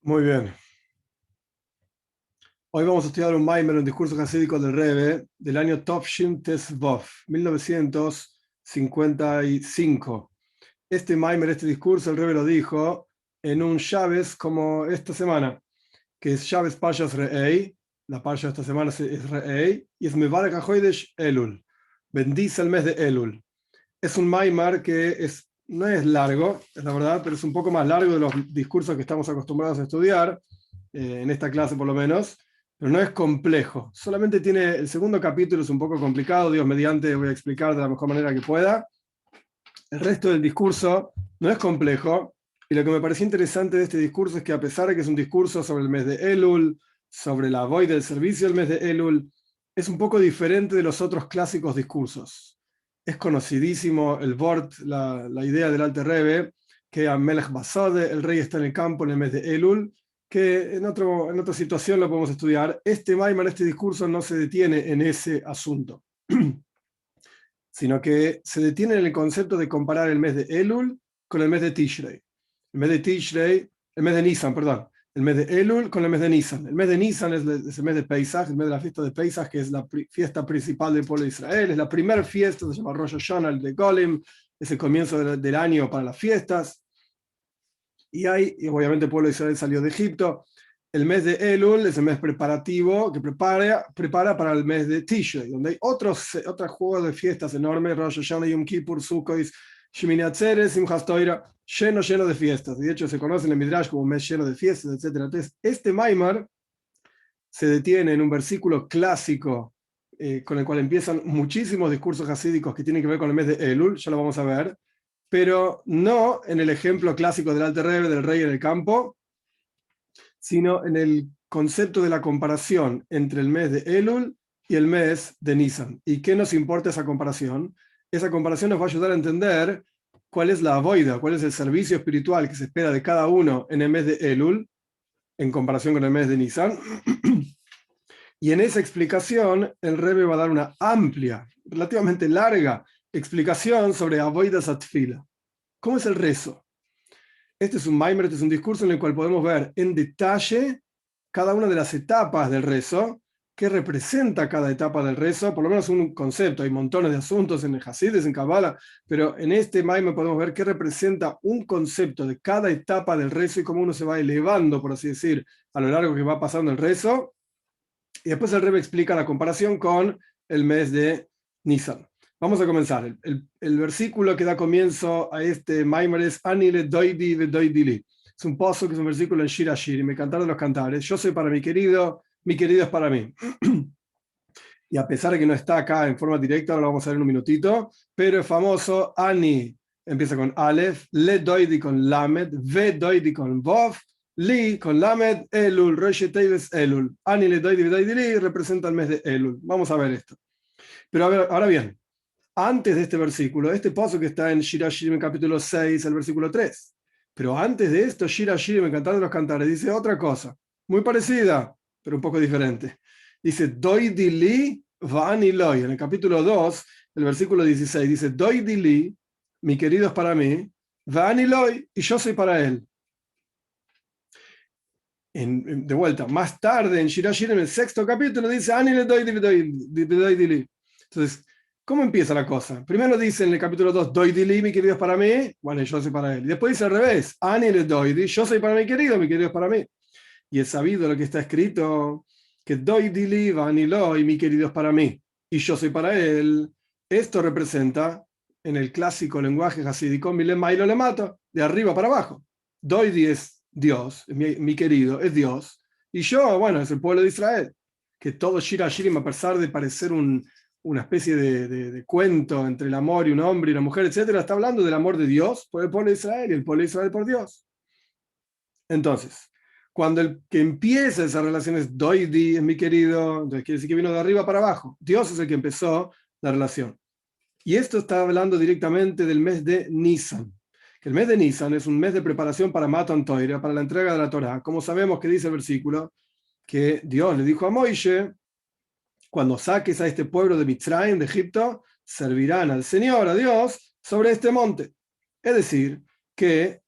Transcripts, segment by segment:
Muy bien. Hoy vamos a estudiar un Maimer, un discurso hasídico del Rebbe del año Tovshin Tesvov, 1955. Este Maimer, este discurso, el Rebbe lo dijo en un Shabbos como esta semana, que es Shabbos Parshas Re'ei. La Parsha de esta semana es Re'ei y es Mevarech HaChodesh Elul. Bendice el mes de Elul. Es un Maimer que no es largo, es la verdad, pero es un poco más largo de los discursos que estamos acostumbrados a estudiar, en esta clase por lo menos, pero no es complejo. Solamente tiene el segundo capítulo, es un poco complicado, Dios mediante voy a explicar de la mejor manera que pueda. El resto del discurso no es complejo, y lo que me pareció interesante de este discurso es que a pesar de que es un discurso sobre el mes de Elul, sobre la void del servicio del mes de Elul, es un poco diferente de los otros clásicos discursos. Es conocidísimo el Vort, la idea del Alter Rebbe, que a Melech Basode, el rey está en el campo en el mes de Elul, que en otra situación lo podemos estudiar. Este Maimon, este discurso no se detiene en ese asunto, sino que se detiene en el concepto de comparar el mes de Elul con el mes de Tishrei. El mes de Nisan, perdón. El mes de Elul con el mes de Nisan. El mes de Nisan es el mes de Pesach, el mes de la fiesta de Pesach, que es la fiesta principal del pueblo de Israel. Es la primera fiesta, se llama Rosh Hashanah, el de Golem, es el comienzo del año para las fiestas. Y obviamente el pueblo de Israel salió de Egipto. El mes de Elul es el mes preparativo que prepara para el mes de Tishrei, donde hay otros juegos de fiestas enormes, Rosh Hashanah, Yom Kippur, Sukkot, Shemini Atzeres, Simchas Torah, lleno de fiestas. De hecho, se conoce en el Midrash como un mes lleno de fiestas, etc. Entonces, este Maimar se detiene en un versículo clásico, con el cual empiezan muchísimos discursos hasídicos que tienen que ver con el mes de Elul, ya lo vamos a ver, pero no en el ejemplo clásico del Alter Rebbe, del rey en el campo, sino en el concepto de la comparación entre el mes de Elul y el mes de Nisan. ¿Y qué nos importa esa comparación? Esa comparación nos va a ayudar a entender cuál es la avoida, cuál es el servicio espiritual que se espera de cada uno en el mes de Elul en comparación con el mes de Nisan. Y en esa explicación el Rebbe va a dar una amplia, relativamente larga explicación sobre avoidas atfila. ¿Cómo es el rezo? Este es un Maimer, este es un discurso en el cual podemos ver en detalle cada una de las etapas del rezo, qué representa cada etapa del rezo, por lo menos un concepto. Hay montones de asuntos en el Hasidus, en Kabbalah, pero en este Maimer podemos ver qué representa un concepto de cada etapa del rezo y cómo uno se va elevando, por así decir, a lo largo que va pasando el rezo. Y después el Rebbe explica la comparación con el mes de Nisan. Vamos a comenzar. El versículo que da comienzo a este Maimer es Anile doidi ve doidili. Es un pozo que es un versículo en Shir Ashir, y me cantar de los cantares. Yo soy para mi querido es para mí. Y a pesar de que no está acá en forma directa, ahora lo vamos a ver en un minutito, pero es famoso. Ani empieza con Aleph, Le doidi con Lamed, Ve doidi con Vov, Li con Lamed, Elul, Rosh Teves Elul. Ani Le doidi Li representa el mes de Elul. Vamos a ver esto. Pero a ver, ahora bien, antes de este versículo, este paso que está en Shir Hashirim capítulo 6, el versículo 3. Pero antes de esto, Shir Hashirim, el cantar de los cantares, dice otra cosa, muy parecida, pero un poco diferente. Dice, Doidi li va'ani loy. En el capítulo 2, el versículo 16, dice, Doidi li, mi querido es para mí, va'ani loy, y yo soy para él. De vuelta, más tarde en Shir Hashirim, en el sexto capítulo, dice, Ani le doidi li. Entonces, ¿cómo empieza la cosa? Primero dice en el capítulo 2, doidi li, mi querido es para mí, bueno, yo soy para él. Y después dice al revés, Ani le doidi, yo soy para mi querido es para mí. Y es sabido lo que está escrito, que doidi li va'ani lo, y mi querido es para mí, y yo soy para él. Esto representa, en el clásico lenguaje hasídico, milema y lo le mato, de arriba para abajo. Doidi es Dios, mi querido, es Dios. Y yo, bueno, es el pueblo de Israel. Que todo Shir Hashirim, a pesar de parecer una especie de cuento entre el amor y un hombre y una mujer, etcétera, está hablando del amor de Dios por el pueblo de Israel y el pueblo de Israel por Dios. Entonces, cuando el que empieza esa relación es Doidi, es mi querido, entonces quiere decir que vino de arriba para abajo. Dios es el que empezó la relación. Y esto está hablando directamente del mes de Nisan. Que el mes de Nisan es un mes de preparación para Matan Torah, para la entrega de la Torah. Como sabemos que dice el versículo, que Dios le dijo a Moisés, cuando saques a este pueblo de Mitzrayim, de Egipto, servirán al Señor, a Dios, sobre este monte. Es decir, que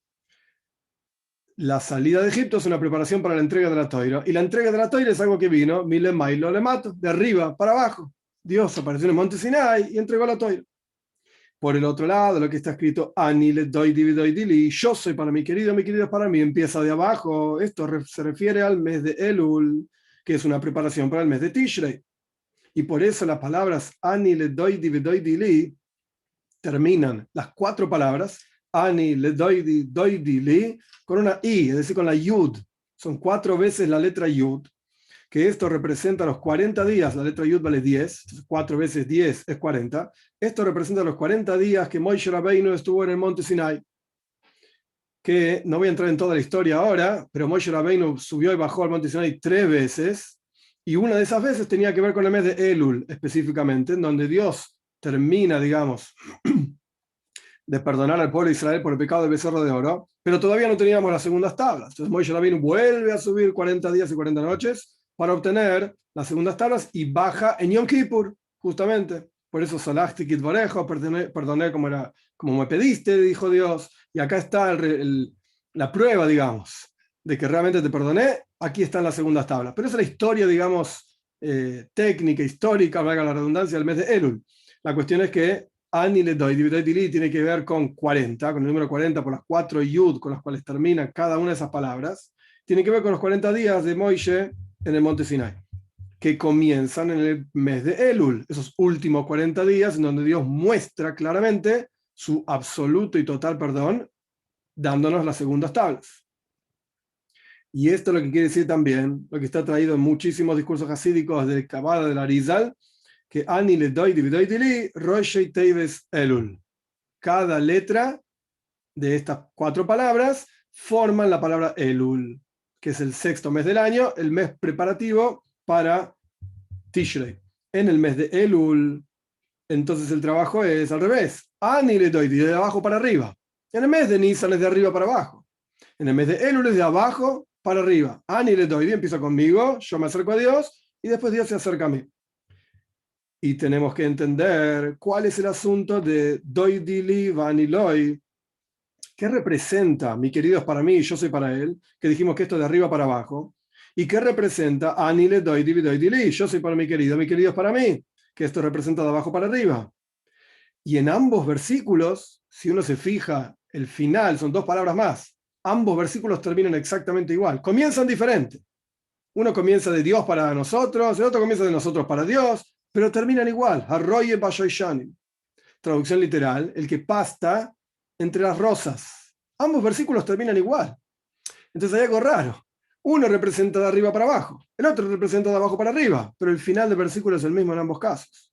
la salida de Egipto es una preparación para la entrega de la Toira. Y la entrega de la Toira es algo que vino, Mile Mailo le mato, de arriba para abajo. Dios apareció en el monte Sinai y entregó la Toira. Por el otro lado, lo que está escrito, Ani le doy dividoy dili, yo soy para mi querido es para mí, empieza de abajo. Esto se refiere al mes de Elul, que es una preparación para el mes de Tishrei. Y por eso las palabras Ani le doy dividoy dili terminan las 4 palabras Ani le doy dili con una I, es decir, con la Yud. Son 4 veces la letra Yud, que esto representa los 40 días, la letra Yud vale 10, 4 veces 10 es 40. Esto representa los 40 días que Moshe Rabbeinu estuvo en el monte Sinai. Que no voy a entrar en toda la historia ahora, pero Moshe Rabbeinu subió y bajó al monte Sinai 3 veces, y una de esas veces tenía que ver con el mes de Elul específicamente, en donde Dios termina, digamos, de perdonar al pueblo de Israel por el pecado del becerro de oro, pero todavía no teníamos las segundas tablas. Entonces Moshe Rabbeinu vuelve a subir 40 días y 40 noches para obtener las segundas tablas y baja en Yom Kippur, justamente. Por eso Salachti Kitborejo, perdoné como me pediste, dijo Dios. Y acá está la prueba, digamos, de que realmente te perdoné. Aquí están las segundas tablas. Pero esa es la historia, digamos, técnica, histórica, valga la redundancia, del mes de Elul. La cuestión es que Ani le doy, dili tiene que ver con 40, con el número 40 por las 4 yud con las cuales termina cada una de esas palabras. Tiene que ver con los 40 días de Moishe en el monte Sinai, que comienzan en el mes de Elul, esos últimos 40 días en donde Dios muestra claramente su absoluto y total perdón, dándonos las segundas tablas. Y esto es lo que quiere decir también, lo que está traído en muchísimos discursos hasídicos de Kabbalah del Arizal, que Ani le doy dili, Roshei Teves Elul. Cada letra de estas 4 palabras forman la palabra Elul, que es el 6º mes del año, el mes preparativo para Tishrei. En el mes de Elul, entonces el trabajo es al revés. Ani le doy de abajo para arriba. En el mes de Nisan es de arriba para abajo. En el mes de Elul es de abajo para arriba. Ani le doy, empieza conmigo, yo me acerco a Dios y después Dios se acerca a mí. Y tenemos que entender cuál es el asunto de doy dili vaniloi. ¿Qué representa mi querido es para mí y yo soy para él? Que dijimos que esto es de arriba para abajo. ¿Y qué representa ani le doy dili? Yo soy para mi querido es para mí. Que esto representa de abajo para arriba. Y en ambos versículos, si uno se fija, el final son 2 palabras más. Ambos versículos terminan exactamente igual. Comienzan diferente. Uno comienza de Dios para nosotros, el otro comienza de nosotros para Dios, pero terminan igual. Arroye Bashoishanim. Traducción literal, el que pasta entre las rosas. Ambos versículos terminan igual. Entonces hay algo raro. Uno representa de arriba para abajo, el otro representa de abajo para arriba, pero el final del versículo es el mismo en ambos casos.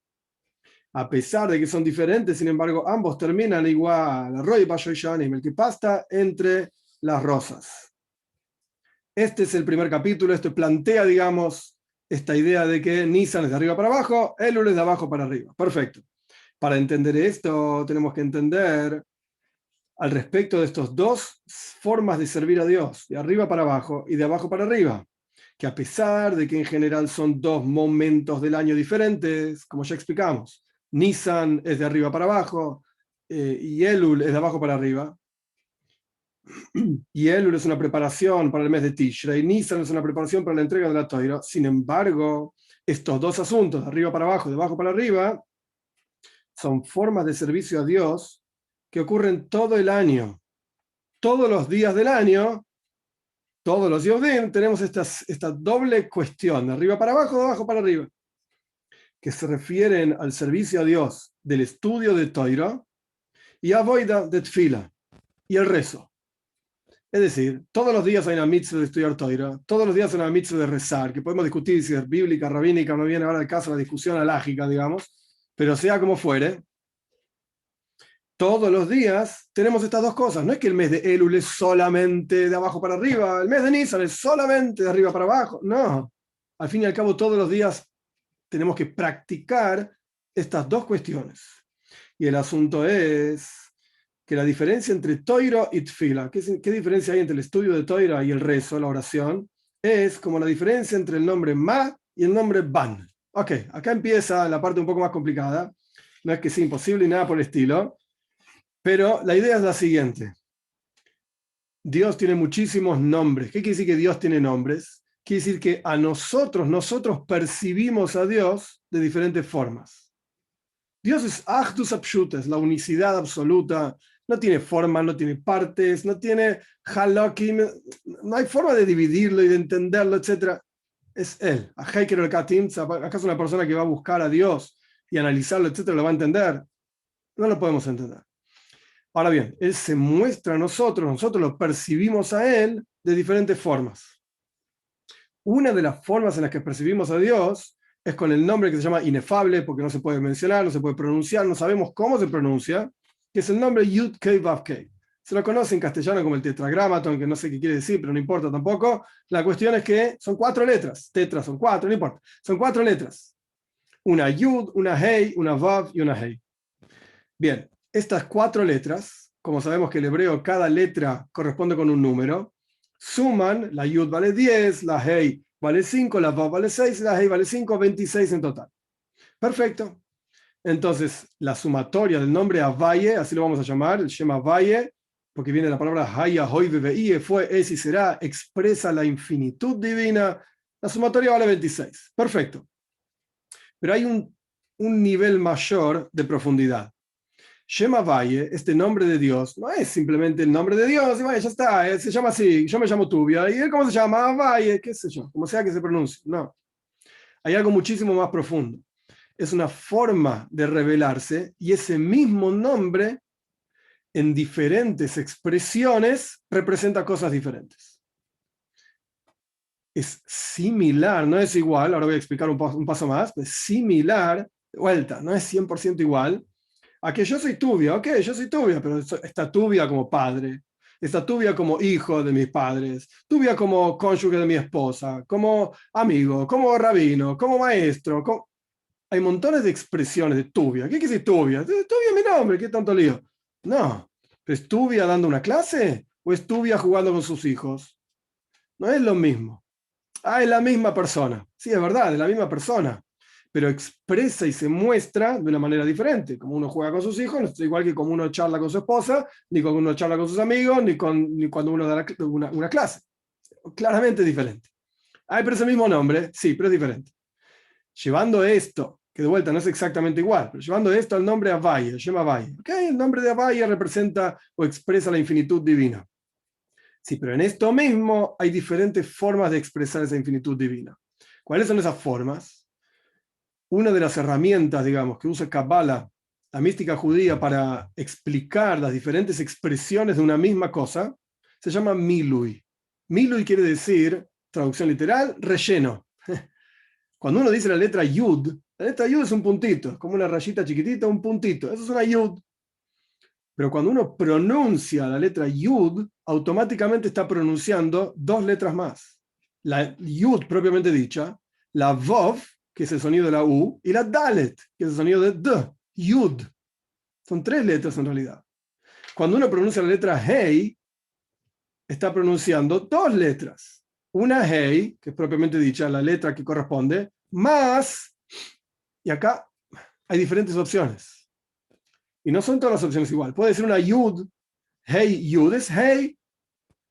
A pesar de que son diferentes, sin embargo, ambos terminan igual. Arroye Bashoishanim, el que pasta entre las rosas. Este es el primer capítulo, esto plantea, digamos, esta idea de que Nisan es de arriba para abajo, Elul es de abajo para arriba. Perfecto. Para entender esto, tenemos que entender al respecto de estos 2 formas de servir a Dios, de arriba para abajo y de abajo para arriba, que a pesar de que en general son 2 momentos del año diferentes, como ya explicamos, Nisan es de arriba para abajo y Elul es de abajo para arriba, y Elul es una preparación para el mes de Tishrei, Nisan es una preparación para la entrega de la Toira. Sin embargo, estos 2 asuntos, de arriba para abajo, de abajo para arriba, son formas de servicio a Dios que ocurren todo el año. Todos los días del año, todos los Yodim, tenemos esta doble cuestión, de arriba para abajo, de abajo para arriba, que se refieren al servicio a Dios del estudio de Toira y a Voida de Tfila y el rezo. Es decir, todos los días hay una mitzvah de estudiar Toira, todos los días hay una mitzvah de rezar, que podemos discutir si es bíblica, rabínica, no viene ahora al caso la discusión alágica, digamos, pero sea como fuere, todos los días tenemos estas 2 cosas. No es que el mes de Elul es solamente de abajo para arriba, el mes de Nisan es solamente de arriba para abajo. No. Al fin y al cabo, todos los días tenemos que practicar estas 2 cuestiones. Y el asunto es que la diferencia entre Toira y Tfila, ¿qué diferencia hay entre el estudio de Toira y el rezo, la oración? Es como la diferencia entre el nombre Ma y el nombre Ban. Ok, acá empieza la parte un poco más complicada. No es que sea imposible y nada por el estilo. Pero la idea es la siguiente. Dios tiene muchísimos nombres. ¿Qué quiere decir que Dios tiene nombres? Quiere decir que a nosotros percibimos a Dios de diferentes formas. Dios es Achdus Absoluta, es la unicidad absoluta, no tiene forma, no tiene partes, no tiene halakim, no hay forma de dividirlo y de entenderlo, etc. Es Él. ¿Acaso una persona que va a buscar a Dios y analizarlo, etcétera, lo va a entender? No lo podemos entender. Ahora bien, Él se muestra a nosotros lo percibimos a Él de diferentes formas. Una de las formas en las que percibimos a Dios es con el nombre que se llama inefable, porque no se puede mencionar, no se puede pronunciar, no sabemos cómo se pronuncia, que es el nombre Yud Kei Vav Kei. Se lo conoce en castellano como el tetragramaton, que no sé qué quiere decir, pero no importa tampoco. La cuestión es que son 4 letras. Tetra son 4, no importa. Son 4 letras. Una Yud, una Hei, una Vav y una Hei. Bien, estas 4 letras, como sabemos que el hebreo cada letra corresponde con un número, suman, la Yud vale 10, la Hei vale 5, la Vav vale 6, la Hei vale 5, 26 en total. Perfecto. Entonces, la sumatoria del nombre Avaye, así lo vamos a llamar, el Shema Avaye, porque viene de la palabra Haya, Hoy, Bebe, fue, es y será, expresa la infinitud divina. La sumatoria vale 26. Perfecto. Pero hay un nivel mayor de profundidad. Shema Valle, este nombre de Dios, no es simplemente el nombre de Dios, y vaya, ya está, se llama así, yo me llamo Tubia, y él cómo se llama, Valle, qué sé yo, como sea que se pronuncie. No, hay algo muchísimo más profundo. Es una forma de revelarse, y ese mismo nombre, en diferentes expresiones, representa cosas diferentes. Es similar, no es igual, ahora voy a explicar un paso más, es similar, de vuelta, no es 100% igual, a que yo soy Tubia, ok, yo soy Tubia, pero está Tubia como padre, está Tubia como hijo de mis padres, Tubia como cónyuge de mi esposa, como amigo, como rabino, como maestro. Hay montones de expresiones de Tubia. ¿Qué quiere decir Tubia? Tubia es mi nombre, ¿qué tanto lío? No, ¿es Tubia dando una clase o es Tubia jugando con sus hijos? No es lo mismo. Ah, es la misma persona. Sí, es verdad, es la misma persona, pero expresa y se muestra de una manera diferente. Como uno juega con sus hijos, no es igual que como uno charla con su esposa, ni cuando uno charla con sus amigos, ni cuando uno da una clase. Claramente diferente. Ah, pero es el mismo nombre, sí, pero es diferente. Llevando esto, que de vuelta no es exactamente igual, pero llevando esto al nombre Avaya, llama Avaya. ¿Okay? El nombre de Avaya representa o expresa la infinitud divina. Sí, pero en esto mismo hay diferentes formas de expresar esa infinitud divina. ¿Cuáles son esas formas? Una de las herramientas, digamos, que usa Kabbalah, la mística judía, para explicar las diferentes expresiones de una misma cosa, se llama Milui. Milui quiere decir, traducción literal, relleno. Cuando uno dice la letra Yud es un puntito, es como una rayita chiquitita, un puntito. Eso es una Yud. Pero cuando uno pronuncia la letra Yud, automáticamente está pronunciando 2 letras más. La Yud propiamente dicha, la Vov, que es el sonido de la U, y la Dalet, que es el sonido de D, Yud. Son 3 letras en realidad. Cuando uno pronuncia la letra Hey, está pronunciando 2 letras. Una Hey, que es propiamente dicha, la letra que corresponde, más, y acá hay diferentes opciones. Y no son todas las opciones igual. Puede ser una Yud, Hey Yud es Hey,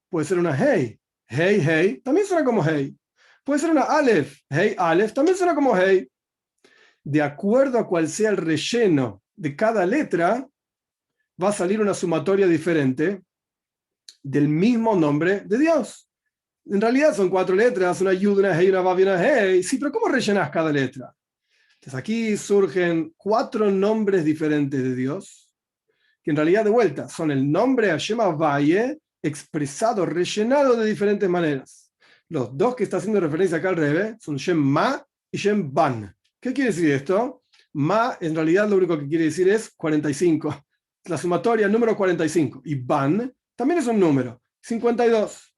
puede ser una Hey, Hey Hey, también suena como Hey. Puede ser una Aleph, Hey Aleph, también suena como Hey. De acuerdo a cuál sea el relleno de cada letra, va a salir una sumatoria diferente del mismo nombre de Dios. En realidad son 4 letras, una Yud, una Hey, una Vav y una Hey. Sí, pero ¿cómo rellenas cada letra? Entonces aquí surgen 4 nombres diferentes de Dios, que en realidad de vuelta son el nombre Hashem Valle expresado, rellenado de diferentes maneras. Los 2 que está haciendo referencia acá al Rebbe son Shem Ma y Shem Ban. ¿Qué quiere decir esto? Ma en realidad lo único que quiere decir es 45, la sumatoria número 45. Y Ban también es un número, 52.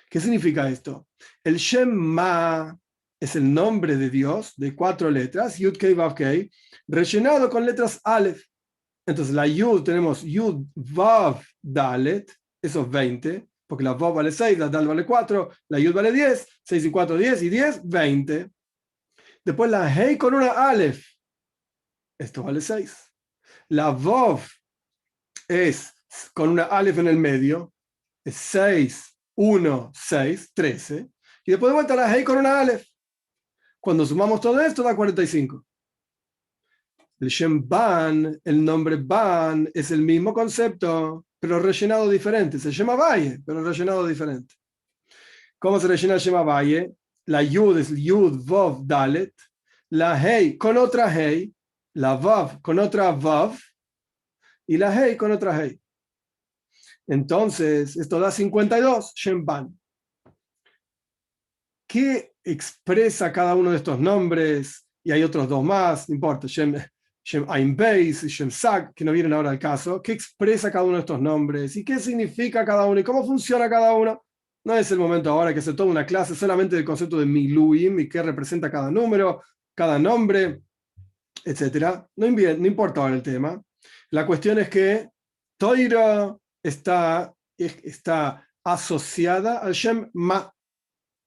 ¿Qué significa esto? El Shem Ma es el nombre de Dios de 4 letras, Yud Kei Vav Kei, rellenado con letras Aleph. Entonces la Yud tenemos Yud Vav Dalet, esos 20, porque la Vav vale 6, la Dal vale 4, la Yud vale 10, 6 y 4, 10 y 10, 20. Después la Hei con una Aleph, esto vale 6. La Vav es con una Aleph en el medio, es 6, 1, 6, 13. Y después de vuelta la Hei con una Aleph. Cuando sumamos todo esto da 45. El Shem Ban, el nombre Ban, es el mismo concepto, pero rellenado diferente. Se llama Valle, pero rellenado diferente. ¿Cómo se rellena el Shem Valle? La Yud es Yud, Vav, Dalet. La Hei con otra Hei. La Vav con otra Vav. Y la Hei con otra Hei. Entonces, esto da 52, Shem Ban. ¿Qué expresa cada uno de estos nombres? Y hay otros dos más, no importa, Shem Ain Beis y Shem Sag, que no vienen ahora al caso. ¿Qué expresa cada uno de estos nombres? ¿Y qué significa cada uno? ¿Y cómo funciona cada uno? No es el momento ahora que se tome una clase solamente del concepto de Miluim y qué representa cada número, cada nombre, etc. No importa ahora el tema. La cuestión es que Toira está asociada al Shem Ma,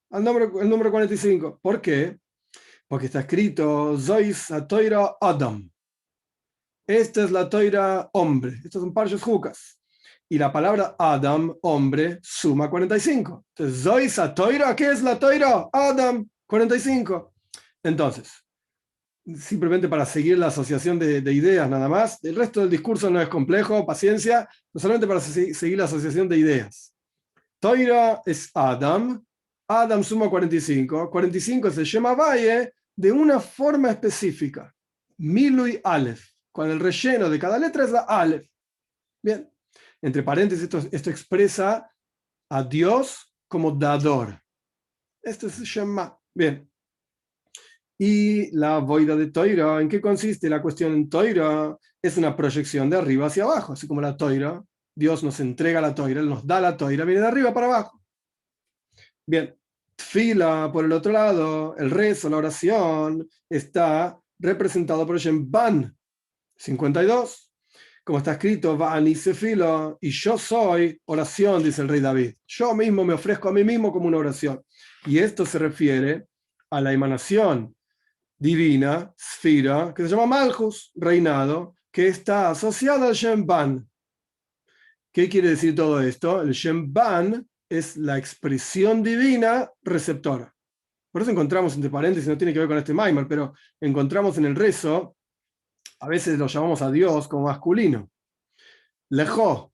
el número 45. ¿Por qué? Porque está escrito Zois a Toira Adam. Esta es la Toira hombre. Estos son parches jucas. Y la palabra Adam, hombre, suma 45. Entonces, Zois a Toira, ¿qué es la Toira? Adam, 45. Entonces, simplemente para seguir la asociación de ideas nada más. El resto del discurso no es complejo, paciencia, solamente para seguir la asociación de ideas. Toira es Adam, Adam suma 45, 45 se llama Valle de una forma específica, Milui Aleph, con el relleno de cada letra es la Aleph. Bien, entre paréntesis esto expresa a Dios como dador. Esto se llama, bien. Y la voida de Toira, ¿en qué consiste la cuestión en Toira? Es una proyección de arriba hacia abajo, así como la Toira. Dios nos entrega la Toira, Él nos da la Toira, viene de arriba para abajo. Bien, Tfila, por el otro lado, el rezo, la oración, está representado por Shem Ban, 52. Como está escrito, Van y Sefilo, y yo soy oración, dice el rey David. Yo mismo me ofrezco a mí mismo como una oración. Y esto se refiere a la emanación divina, Sfira, que se llama Malchus, reinado, que está asociada al Shem Ban. ¿Qué quiere decir todo esto? El Shem Ban es la expresión divina receptora. Por eso encontramos, entre paréntesis, no tiene que ver con este Maimar, pero encontramos en el rezo, a veces lo llamamos a Dios como masculino. Lejó.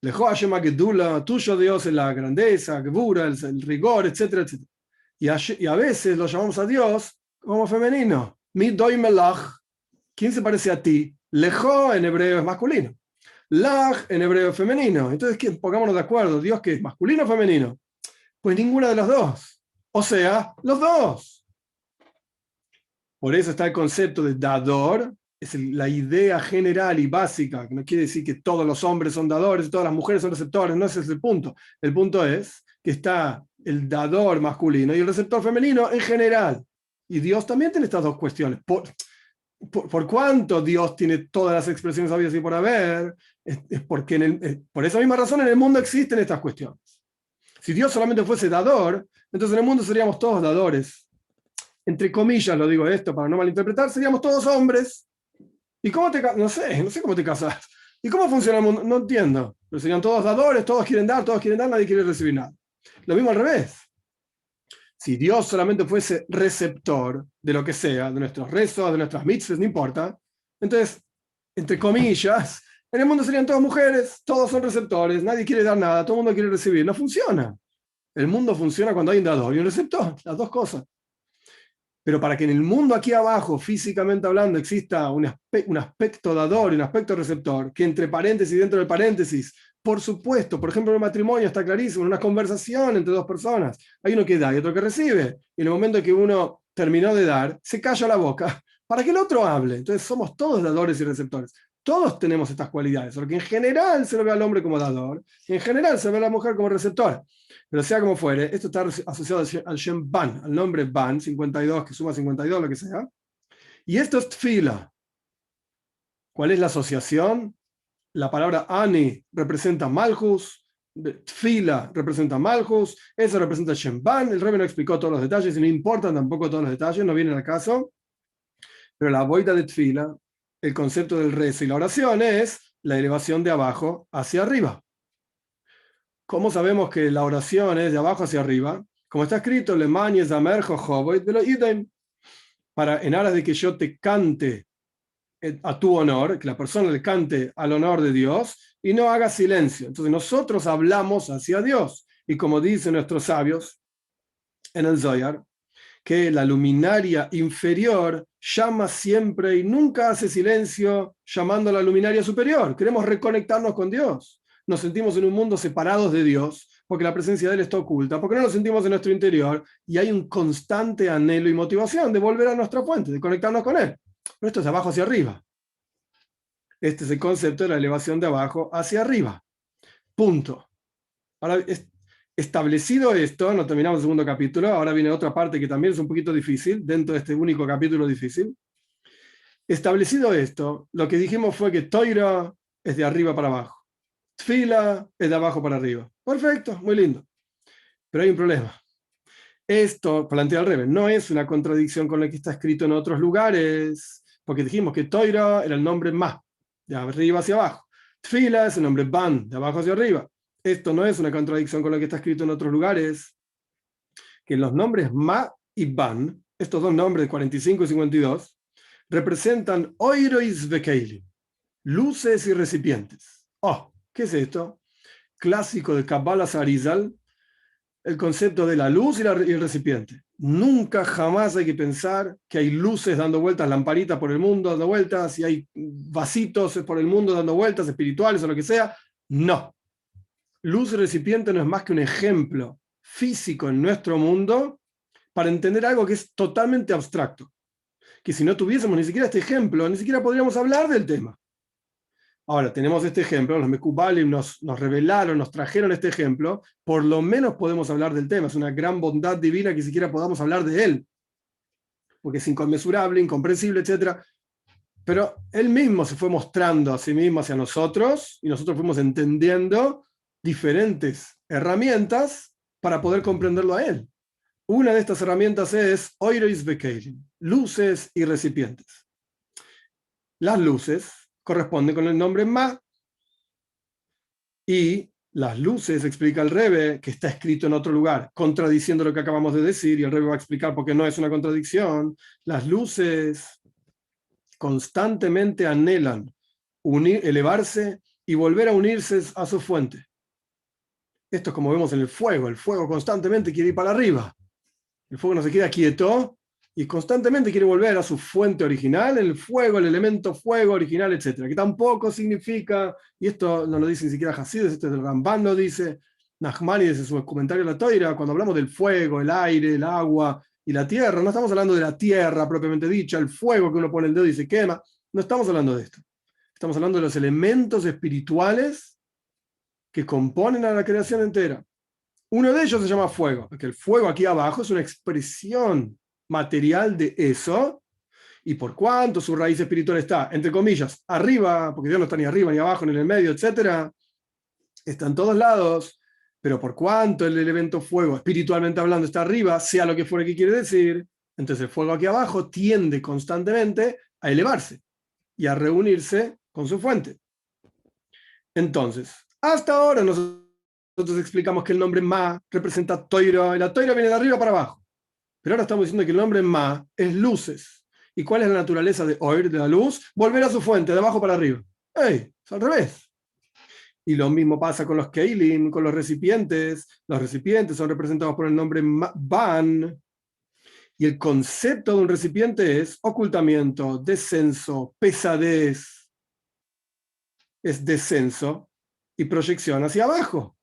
Lejó Hashem Agedula, tuyo Dios es la grandeza, Gebura, el rigor, etcétera, etcétera. Y a veces lo llamamos a Dios como femenino. Mi doi melach. ¿Quién se parece a ti? Lejó en hebreo es masculino. Lach en hebreo es femenino. Entonces, pongámonos de acuerdo. ¿Dios qué es? ¿Masculino o femenino? Pues ninguna de los dos. O sea, los dos. Por eso está el concepto de dador. Es la idea general y básica, que no quiere decir que todos los hombres son dadores y todas las mujeres son receptores. No ese es el punto. El punto es que está el dador masculino y el receptor femenino en general. Y Dios también tiene estas dos cuestiones. Por cuánto Dios tiene todas las expresiones habidas y por haber, es porque por esa misma razón en el mundo existen estas cuestiones. Si Dios solamente fuese dador, entonces en el mundo seríamos todos dadores. Entre comillas lo digo esto para no malinterpretar, seríamos todos hombres. ¿Y cómo no sé cómo te casas? ¿Y cómo funciona el mundo? No entiendo. Pero serían todos dadores, todos quieren dar, nadie quiere recibir nada. Lo mismo al revés. Si Dios solamente fuese receptor de lo que sea, de nuestros rezos, de nuestras mitzvahs, no importa, entonces, entre comillas, en el mundo serían todas mujeres, todos son receptores, nadie quiere dar nada, todo el mundo quiere recibir. No funciona. El mundo funciona cuando hay un dador y un receptor, las dos cosas. Pero para que en el mundo aquí abajo, físicamente hablando, exista un aspecto dador y un aspecto receptor, que entre paréntesis y dentro del paréntesis, por supuesto, por ejemplo, en el matrimonio está clarísimo, en una conversación entre dos personas, hay uno que da y otro que recibe, y en el momento en que uno terminó de dar, se calla la boca para que el otro hable. Entonces somos todos dadores y receptores. Todos tenemos estas cualidades, porque en general se lo ve al hombre como dador, y en general se ve a la mujer como receptora. Pero sea como fuere, esto está asociado al Shem Ban, al nombre Ban, 52, que suma 52, lo que sea. Y esto es Tfila. ¿Cuál es la asociación? La palabra Ani representa Malchus, Tfila representa Malchus, eso representa Shem Ban. El Rebbe no explicó todos los detalles y no importan tampoco todos los detalles, no vienen al caso. Pero la boida de Tfila, el concepto del rezo y la oración es la elevación de abajo hacia arriba. ¿Cómo sabemos que la oración es de abajo hacia arriba? Como está escrito, Lemán y Zamer Jojoboit de lo Idem, para en aras de que yo te cante a tu honor, que la persona le cante al honor de Dios y no haga silencio. Entonces nosotros hablamos hacia Dios. Y como dicen nuestros sabios en el Zohar, que la luminaria inferior llama siempre y nunca hace silencio llamando a la luminaria superior. Queremos reconectarnos con Dios. Nos sentimos en un mundo separados de Dios porque la presencia de Él está oculta, porque no nos sentimos en nuestro interior y hay un constante anhelo y motivación de volver a nuestra fuente, de conectarnos con Él. Pero esto es de abajo hacia arriba. Este es el concepto de la elevación de abajo hacia arriba. Punto. Ahora, establecido esto, no terminamos el segundo capítulo, ahora viene otra parte que también es un poquito difícil, dentro de este único capítulo difícil. Establecido esto, lo que dijimos fue que Toira es de arriba para abajo, Tfila es de abajo para arriba. Perfecto, muy lindo. Pero hay un problema. Esto, plantea al revés, no es una contradicción con lo que está escrito en otros lugares, porque dijimos que Toira era el nombre Ma, de arriba hacia abajo. Tfila es el nombre Ban, de abajo hacia arriba. Esto no es una contradicción con lo que está escrito en otros lugares, que los nombres Ma y Ban, estos dos nombres, 45 y 52, representan Oirois Vekeilim, luces y recipientes. Oh, ¿qué es esto? Clásico de Kabbalah Sarizal, el concepto de la luz y el recipiente. Nunca, jamás hay que pensar que hay luces dando vueltas, lamparitas por el mundo dando vueltas, y hay vasitos por el mundo dando vueltas, espirituales o lo que sea. No. Luz y recipiente no es más que un ejemplo físico en nuestro mundo para entender algo que es totalmente abstracto. Que si no tuviésemos ni siquiera este ejemplo, ni siquiera podríamos hablar del tema. Ahora, tenemos este ejemplo, los Mekubalim nos revelaron, nos trajeron este ejemplo, por lo menos podemos hablar del tema. Es una gran bondad divina que siquiera podamos hablar de él, porque es inconmensurable, incomprensible, etc. Pero él mismo se fue mostrando a sí mismo hacia nosotros y nosotros fuimos entendiendo diferentes herramientas para poder comprenderlo a él. Una de estas herramientas es Oirois Vekeilim, luces y recipientes. Las luces corresponden con el nombre Ma, y las luces, explica el Rebbe, que está escrito en otro lugar, contradiciendo lo que acabamos de decir, y el Rebbe va a explicar por qué no es una contradicción. Las luces constantemente anhelan elevarse y volver a unirse a su fuente. Esto es como vemos en el fuego constantemente quiere ir para arriba. El fuego no se queda quieto y constantemente quiere volver a su fuente original, el fuego, el elemento fuego original, etc. Que tampoco significa, y esto no lo dice ni siquiera Hasidus, esto es el Ramban lo dice, Nachmanides en su comentario a la Toira, cuando hablamos del fuego, el aire, el agua y la tierra, no estamos hablando de la tierra propiamente dicha, el fuego que uno pone el dedo y se quema, no estamos hablando de esto. Estamos hablando de los elementos espirituales que componen a la creación entera. Uno de ellos se llama fuego, porque el fuego aquí abajo es una expresión material de eso, y por cuanto su raíz espiritual está, entre comillas, arriba, porque Dios no está ni arriba ni abajo, ni en el medio, etc., está en todos lados, pero por cuanto el elemento fuego, espiritualmente hablando, está arriba, sea lo que fuera que quiere decir, entonces el fuego aquí abajo tiende constantemente a elevarse y a reunirse con su fuente. Entonces, hasta ahora nosotros explicamos que el nombre Ma representa Toira, y la Toira viene de arriba para abajo. Pero ahora estamos diciendo que el nombre Ma es luces. ¿Y cuál es la naturaleza de Oir, de la luz? Volver a su fuente, de abajo para arriba. ¡Ey! Es al revés. Y lo mismo pasa con los Keilim, con los recipientes. Los recipientes son representados por el nombre Ban. Y el concepto de un recipiente es ocultamiento, descenso, pesadez. Es descenso y proyección hacia abajo.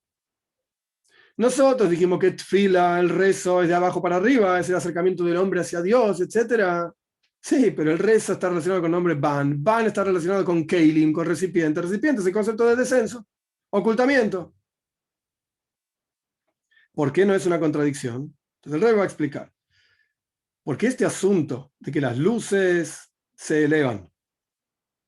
Nosotros dijimos que Tfila, el rezo, es de abajo para arriba, es el acercamiento del hombre hacia Dios, etc. Sí, pero el rezo está relacionado con el nombre Ban. Ban está relacionado con Keilim, con recipiente. Recipiente es el concepto de descenso, ocultamiento. ¿Por qué no es una contradicción? Entonces el rey va a explicar. Porque este asunto de que las luces se elevan,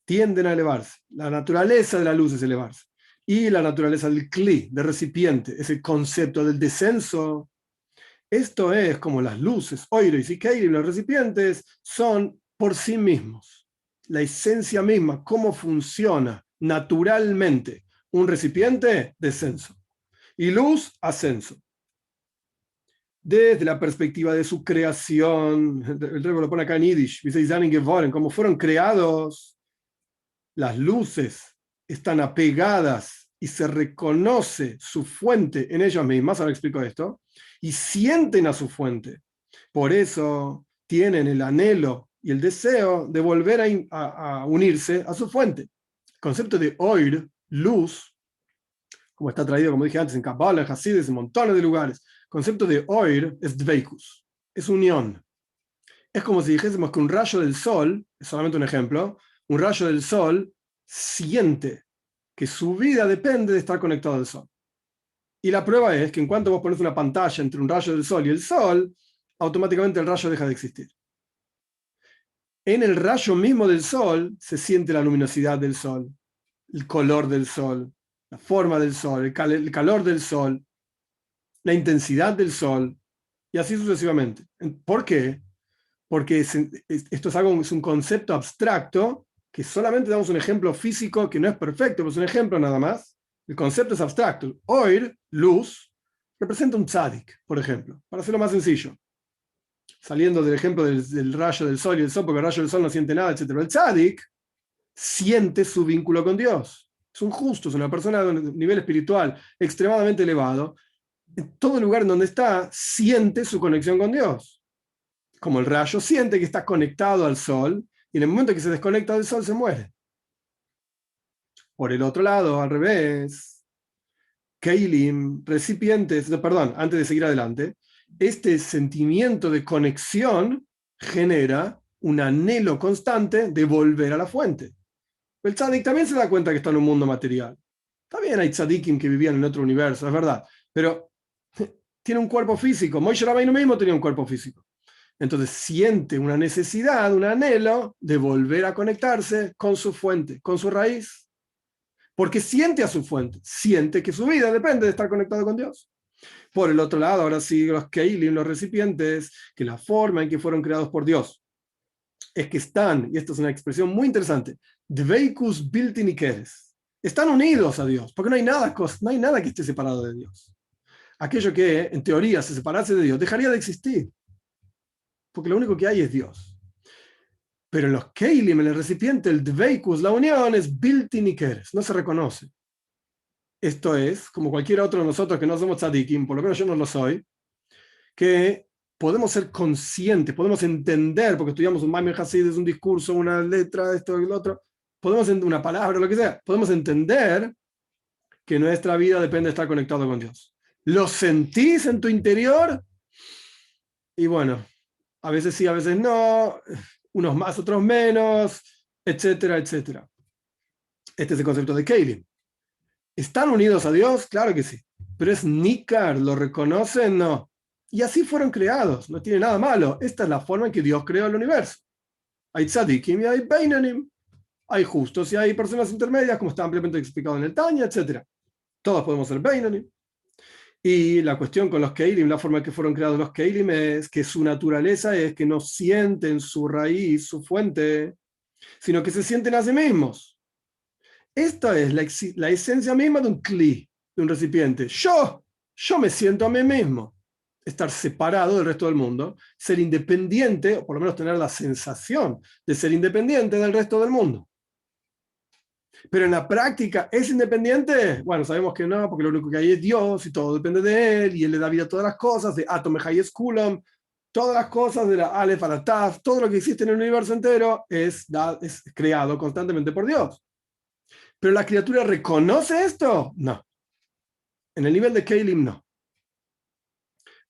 tienden a elevarse, la naturaleza de la luz es elevarse, y la naturaleza del Kli, de recipiente, ese concepto del descenso, esto es como las luces, Oiros y Keilim, los recipientes, son por sí mismos. La esencia misma, cómo funciona naturalmente un recipiente, descenso. Y luz, ascenso. Desde la perspectiva de su creación, el Rebbe lo pone acá en Yiddish, como fueron creados, las luces están apegadas y se reconoce su fuente en ellas mismas, ahora explico esto, y sienten a su fuente. Por eso tienen el anhelo y el deseo de volver a unirse a su fuente. El concepto de oir, luz, como está traído, como dije antes, en Kabbalah, en Hasidus, en montones de lugares. El concepto de oir es dveikus, es unión. Es como si dijésemos que un rayo del sol, es solamente un ejemplo, un rayo del sol siente que su vida depende de estar conectado al sol. Y la prueba es que en cuanto vos pones una pantalla entre un rayo del sol y el sol, automáticamente el rayo deja de existir. En el rayo mismo del sol se siente la luminosidad del sol, el color del sol, la forma del sol, el calor del sol, la intensidad del sol, y así sucesivamente. ¿Por qué? Porque esto es algo, es un concepto abstracto, que solamente damos un ejemplo físico que no es perfecto, pero es un ejemplo nada más. El concepto es abstracto. Oir, luz, representa un tzadik, por ejemplo, para hacerlo más sencillo. Saliendo del ejemplo del rayo del sol y el sol, porque el rayo del sol no siente nada, etc. El tzadik siente su vínculo con Dios. Es un justo, es una persona de un nivel espiritual extremadamente elevado. En todo lugar en donde está, siente su conexión con Dios. Como el rayo siente que está conectado al sol, y en el momento que se desconecta del sol se muere. Por el otro lado, al revés, Keilim, recipientes, perdón, antes de seguir adelante, este sentimiento de conexión genera un anhelo constante de volver a la fuente. El tzadik también se da cuenta que está en un mundo material. Está bien, hay tzadikim que vivían en otro universo, es verdad, pero tiene un cuerpo físico. Moshe Rabbeinu mismo tenía un cuerpo físico. Entonces siente una necesidad, un anhelo de volver a conectarse con su fuente, con su raíz. Porque siente a su fuente, siente que su vida depende de estar conectado con Dios. Por el otro lado, ahora sí, los Keilim, los recipientes, que la forma en que fueron creados por Dios es que están, y esto es una expresión muy interesante, Dveikus bilti nikeres, están unidos a Dios, porque no hay nada que esté separado de Dios. Aquello que en teoría se separase de Dios dejaría de existir, porque lo único que hay es Dios. Pero en los Keilim, en el recipiente, el Dveikus, la unión es bilti nikeres, no se reconoce. Esto es, como cualquier otro de nosotros que no somos tzadikim, por lo menos yo no lo soy, que podemos ser conscientes, podemos entender, porque estudiamos un Maimer Hasidus, un discurso, una letra, esto y lo otro, podemos entender una palabra, lo que sea, podemos entender que nuestra vida depende de estar conectado con Dios. ¿Lo sentís en tu interior? Y bueno, a veces sí, a veces no, unos más, otros menos, etcétera, etcétera. Este es el concepto de Keilim. ¿Están unidos a Dios? Claro que sí. Pero es Nícar, ¿lo reconocen? No. Y así fueron creados, no tiene nada malo. Esta es la forma en que Dios creó el universo. Hay tzadikim y hay beinanim. Hay justos y hay personas intermedias, como está ampliamente explicado en el Tanya, etc. Todos podemos ser beinanim. Y la cuestión con los Keilim, la forma en que fueron creados los Keilim, es que su naturaleza es que no sienten su raíz, su fuente, sino que se sienten a sí mismos. Esta es la esencia misma de un kli, de un recipiente. Yo me siento a mí mismo. Estar separado del resto del mundo, ser independiente, o por lo menos tener la sensación de ser independiente del resto del mundo. Pero en la práctica, ¿es independiente? Bueno, sabemos que no, porque lo único que hay es Dios y todo depende de Él, y Él le da vida a todas las cosas, de Atom Hayes Kulam, todas las cosas de la Aleph a la Taf, todo lo que existe en el universo entero es creado constantemente por Dios. ¿Pero la criatura reconoce esto? No. En el nivel de Keilim, no.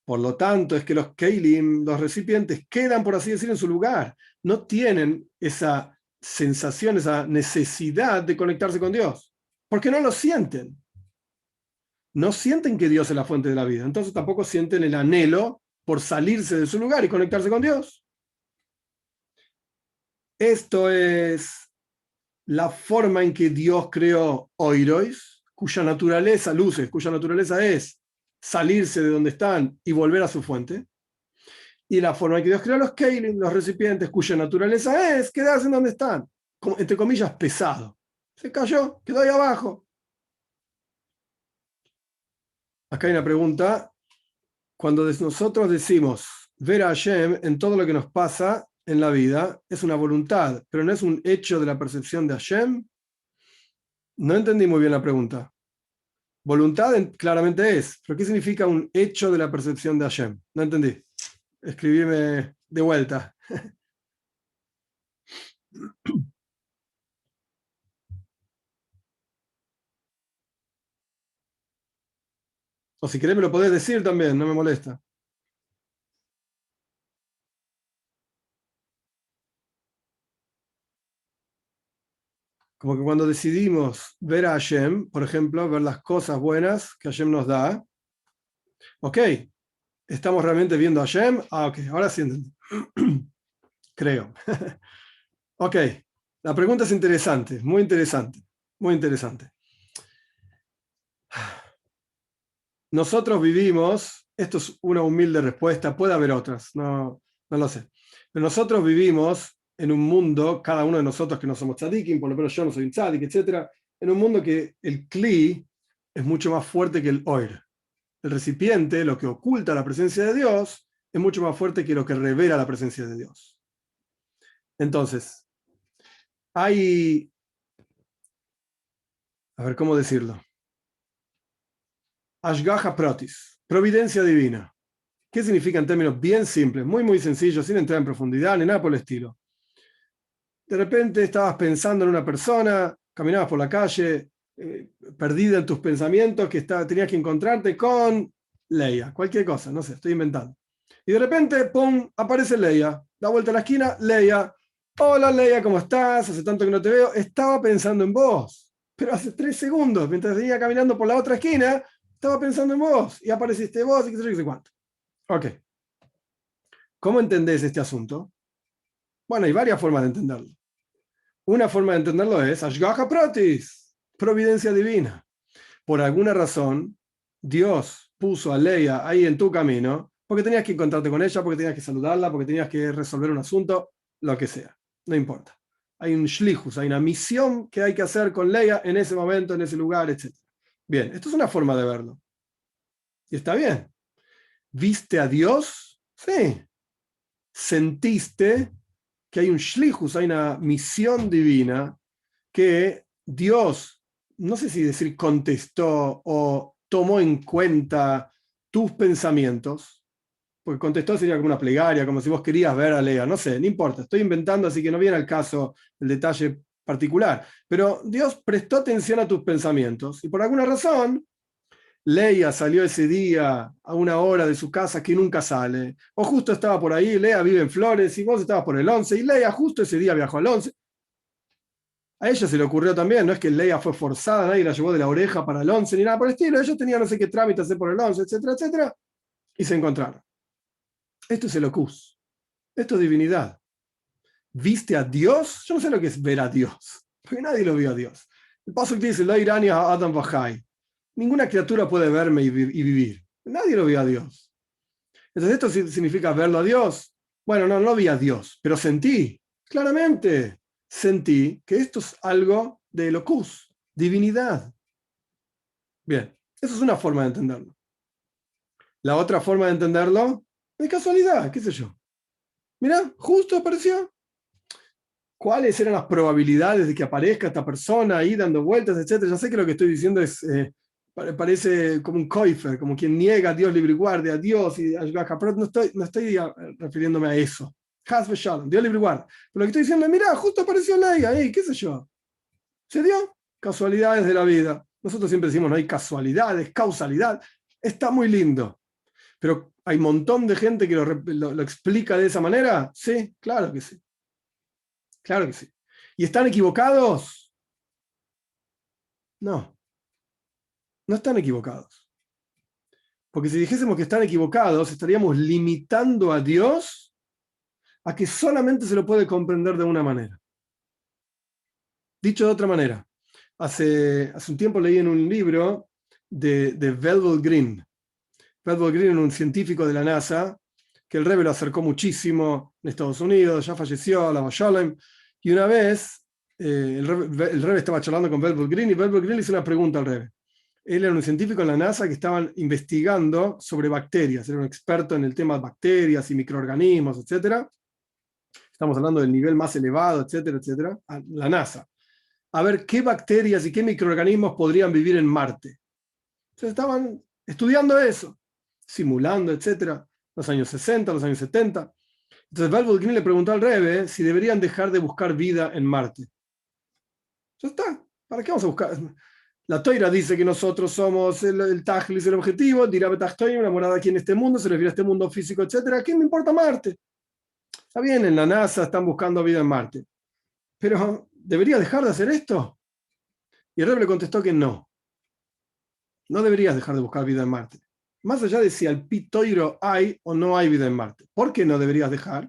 Por lo tanto, es que los Keilim, los recipientes, quedan, por así decir, en su lugar. No tienen esa sensación, esa necesidad de conectarse con Dios. Porque no lo sienten. No sienten que Dios es la fuente de la vida. Entonces tampoco sienten el anhelo por salirse de su lugar y conectarse con Dios. Esto es la forma en que Dios creó Oirois, cuya naturaleza, luces, cuya naturaleza es salirse de donde están y volver a su fuente. Y la forma en que Dios creó los Keilim, los recipientes, cuya naturaleza es quedarse en donde están, como, entre comillas, pesado. Se cayó, quedó ahí abajo. Acá hay una pregunta. Cuando nosotros decimos ver a Hashem en todo lo que nos pasa en la vida, es una voluntad, pero no es un hecho de la percepción de Hashem. No entendí muy bien la pregunta. Voluntad claramente es, pero ¿qué significa un hecho de la percepción de Hashem? No entendí. Escribime de vuelta. O si querés me lo podés decir también, no me molesta. Como que cuando decidimos ver a Hashem, por ejemplo, ver las cosas buenas que Hashem nos da, ok, ¿estamos realmente viendo a Hashem? Ah, ok, ahora sí entendí. Creo. Ok, la pregunta es interesante, muy interesante, muy interesante. Nosotros vivimos, esto es una humilde respuesta, puede haber otras, no lo sé. Pero nosotros vivimos en un mundo, cada uno de nosotros que no somos tzadikim, por lo menos yo no soy un tzadik, etc., en un mundo que el kli es mucho más fuerte que el oir. El recipiente, lo que oculta la presencia de Dios, es mucho más fuerte que lo que revela la presencia de Dios. Entonces, hay, a ver cómo decirlo, Ashgaha Protis, providencia divina. ¿Qué significa en términos bien simples, muy, muy sencillos, sin entrar en profundidad ni nada por el estilo? De repente estabas pensando en una persona, caminabas por la calle, perdida en tus pensamientos, que tenías que encontrarte con Leia, cualquier cosa, no sé, estoy inventando. Y de repente, ¡pum!, aparece Leia, da vuelta a la esquina, Leia. Hola Leia, ¿cómo estás? Hace tanto que no te veo. Estaba pensando en vos, pero hace 3 segundos, mientras venía caminando por la otra esquina, estaba pensando en vos y apareciste vos y qué sé yo, qué sé cuánto. Ok, ¿cómo entendés este asunto? Bueno, hay varias formas de entenderlo. Una forma de entenderlo es Ashgaha Pratis, providencia divina. Por alguna razón, Dios puso a Leia ahí en tu camino porque tenías que encontrarte con ella, porque tenías que saludarla, porque tenías que resolver un asunto, lo que sea. No importa. Hay un shlichus, hay una misión que hay que hacer con Leia en ese momento, en ese lugar, etc. Bien, esto es una forma de verlo. Y está bien. ¿Viste a Dios? Sí. ¿Sentiste que hay un shlichus, hay una misión divina que Dios, no sé si decir contestó o tomó en cuenta tus pensamientos? Porque contestó sería como una plegaria, como si vos querías ver a Lea, no sé, no importa, estoy inventando, así que no viene al caso el detalle particular, pero Dios prestó atención a tus pensamientos y por alguna razón Leia salió ese día a una hora de su casa que nunca sale, o justo estaba por ahí, Lea vive en Flores y vos estabas por el 11 y Leia justo ese día viajó al 11. A ella se le ocurrió también, no es que Leia fue forzada, nadie la llevó de la oreja para el 11 ni nada por el estilo, ellos tenían no sé qué trámite hacer por el 11, etcétera, etcétera, y se encontraron. Esto es Elocus, esto es divinidad. ¿Viste a Dios? Yo no sé lo que es ver a Dios, porque nadie lo vio a Dios. El paso que dice, Lo irani a Adam Bajai. Ninguna criatura puede verme y vivir. Nadie lo vio a Dios. Entonces, ¿esto significa verlo a Dios? Bueno, no vi a Dios, pero sentí, claramente, sentí que esto es algo de Elocus, divinidad. Bien, esa es una forma de entenderlo. La otra forma de entenderlo, de casualidad, qué sé yo. Mira, justo apareció. ¿Cuáles eran las probabilidades de que aparezca esta persona ahí dando vueltas, etcétera? Ya sé que lo que estoy diciendo es, parece como un koifer, como quien niega a Dios libre y guardia, a Dios y a Ashgaha, pero no estoy refiriéndome a eso. Has Shalom, Dios libre y guardia. Pero lo que estoy diciendo es, mira, justo apareció Leia ahí, qué sé yo. ¿Se dio? Casualidades de la vida. Nosotros siempre decimos, no hay casualidades, causalidad. Está muy lindo. Pero hay un montón de gente que lo explica de esa manera. Sí, claro que sí. Claro que sí. ¿Y están equivocados? No, no están equivocados. Porque si dijésemos que están equivocados, estaríamos limitando a Dios a que solamente se lo puede comprender de una manera. Dicho de otra manera, hace un tiempo leí en un libro de Velvel Green. Velvel Green era un científico de la NASA que el Rebbe lo acercó muchísimo en Estados Unidos, ya falleció, la Shalom, y una vez el Rebbe estaba charlando con Velvel Green y Velvel Green le hizo una pregunta al Rebbe. Él era un científico en la NASA que estaban investigando sobre bacterias, era un experto en el tema de bacterias y microorganismos, etcétera. Estamos hablando del nivel más elevado, etcétera, etcétera, la NASA. A ver qué bacterias y qué microorganismos podrían vivir en Marte. Entonces estaban estudiando eso, simulando, etcétera, los años 60, los años 70. Entonces Balbudkin le preguntó al Rebbe si deberían dejar de buscar vida en Marte. Ya está, ¿para qué vamos a buscar? La Toira dice que nosotros somos el Tajlis, el objetivo, dirá Betachtoim, una morada aquí en este mundo, se refiere a este mundo físico, etcétera. ¿Qué me importa Marte? Está bien, en la NASA están buscando vida en Marte, pero ¿debería dejar de hacer esto? Y el Rebbe le contestó que no, no deberías dejar de buscar vida en Marte. Más allá de si al Pitoiro hay o no hay vida en Marte. ¿Por qué no deberías dejar?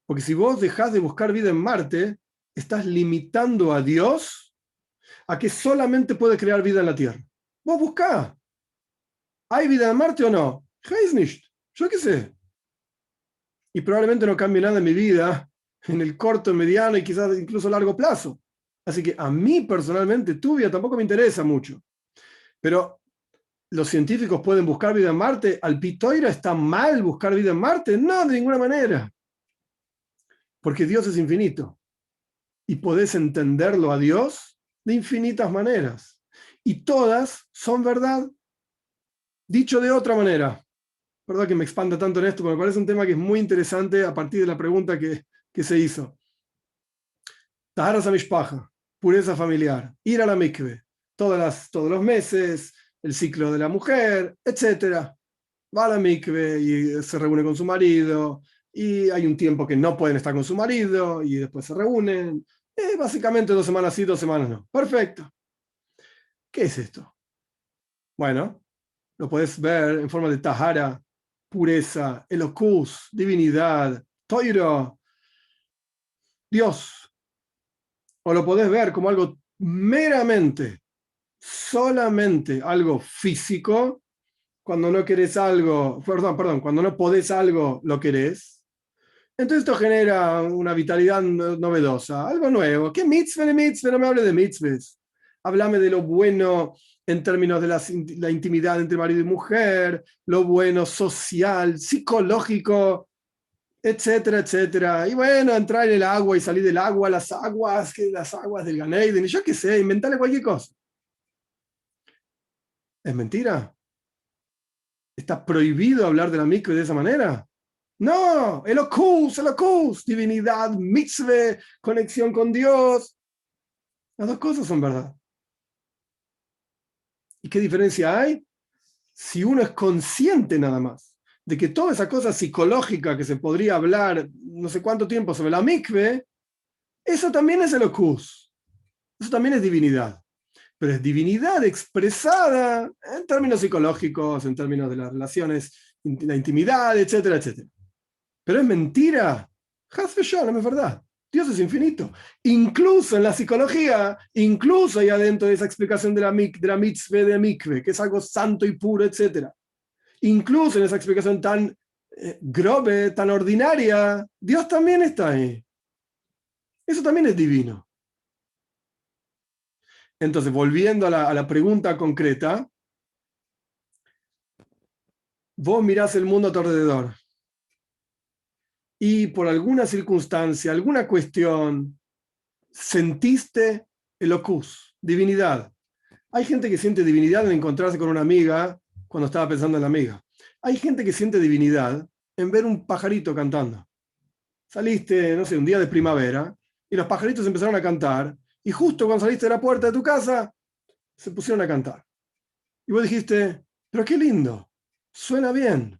Porque si vos dejás de buscar vida en Marte, estás limitando a Dios a que solamente puede crear vida en la Tierra. Vos buscá. ¿Hay vida en Marte o no? Heiß nicht. Yo qué sé. Y probablemente no cambie nada en mi vida en el corto, mediano y quizás incluso largo plazo. Así que a mí personalmente tu vida tampoco me interesa mucho. Pero los científicos pueden buscar vida en Marte. ¿Al Pitoira está mal buscar vida en Marte? No, de ninguna manera. Porque Dios es infinito. Y podés entenderlo a Dios de infinitas maneras. Y todas son verdad. Dicho de otra manera, perdón que me expanda tanto en esto, pero me parece un tema que es muy interesante a partir de la pregunta que se hizo. Taharas a mishpaja, pureza familiar, ir a la mikve, todos los meses, el ciclo de la mujer, etc. Va a la mikve y se reúne con su marido, y hay un tiempo que no pueden estar con su marido, y después se reúnen. Básicamente 2 semanas sí, 2 semanas no. Perfecto. ¿Qué es esto? Bueno, lo puedes ver en forma de tahara, pureza, elokus, divinidad, toiro, Dios. O lo podés ver como algo meramente, solamente algo físico, cuando no querés algo, perdón, cuando no podés algo, lo querés. Entonces esto genera una vitalidad novedosa, algo nuevo. ¿Qué mitzvah de mitzvah? No me hable de mitzvahs. Háblame de lo bueno en términos de la intimidad entre marido y mujer, lo bueno social, psicológico, etcétera, etcétera. Y bueno, entrar en el agua y salir del agua, las aguas del Gan Eden, y yo qué sé, inventarle cualquier cosa. ¿Es mentira? ¿Está prohibido hablar de la mikve de esa manera? No, Elokus, divinidad, mitzvah, conexión con Dios. Las dos cosas son verdad. ¿Y qué diferencia hay? Si uno es consciente nada más de que toda esa cosa psicológica que se podría hablar no sé cuánto tiempo sobre la mikve, eso también es Elokus. Eso también es divinidad. Pero es divinidad expresada en términos psicológicos, en términos de las relaciones, la intimidad, etcétera, etcétera. Pero es mentira. Haz no es verdad. Dios es infinito. Incluso en la psicología, incluso ahí adentro de esa explicación de la mitzvah de mikve, que es algo santo y puro, etcétera. Incluso en esa explicación tan grobe, tan ordinaria, Dios también está ahí. Eso también es divino. Entonces, volviendo a la pregunta concreta, vos mirás el mundo a tu alrededor y por alguna circunstancia, alguna cuestión, sentiste el locus, divinidad. Hay gente que siente divinidad en encontrarse con una amiga cuando estaba pensando en la amiga. Hay gente que siente divinidad en ver un pajarito cantando. Saliste, no sé, un día de primavera y los pajaritos empezaron a cantar y justo cuando saliste de la puerta de tu casa se pusieron a cantar. Y vos dijiste, pero qué lindo, suena bien,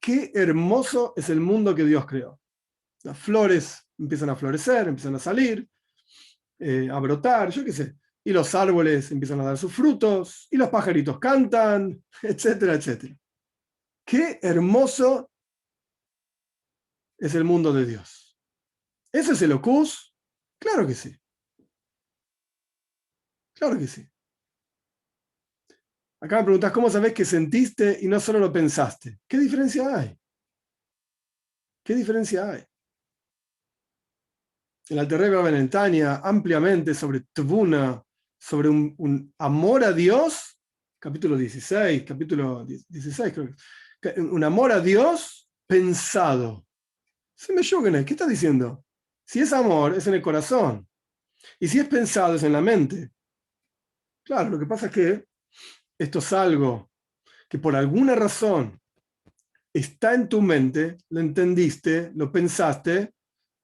qué hermoso es el mundo que Dios creó. Las flores empiezan a florecer, empiezan a salir, a brotar, yo qué sé. Y los árboles empiezan a dar sus frutos, y los pajaritos cantan, etcétera, etcétera. Qué hermoso es el mundo de Dios. ¿Ese es el locus? Claro que sí. Claro que sí. Acá me preguntás cómo sabés que sentiste y no solo lo pensaste. ¿Qué diferencia hay? ¿Qué diferencia hay? El Alter Rebbe habla en Tanya ampliamente sobre Tvuna, sobre un amor a Dios, capítulo 16, capítulo 16, creo que, un amor a Dios pensado. Se me ¿qué está diciendo? Si es amor, es en el corazón. Y si es pensado, es en la mente. Claro, lo que pasa es que esto es algo que por alguna razón está en tu mente, lo entendiste, lo pensaste,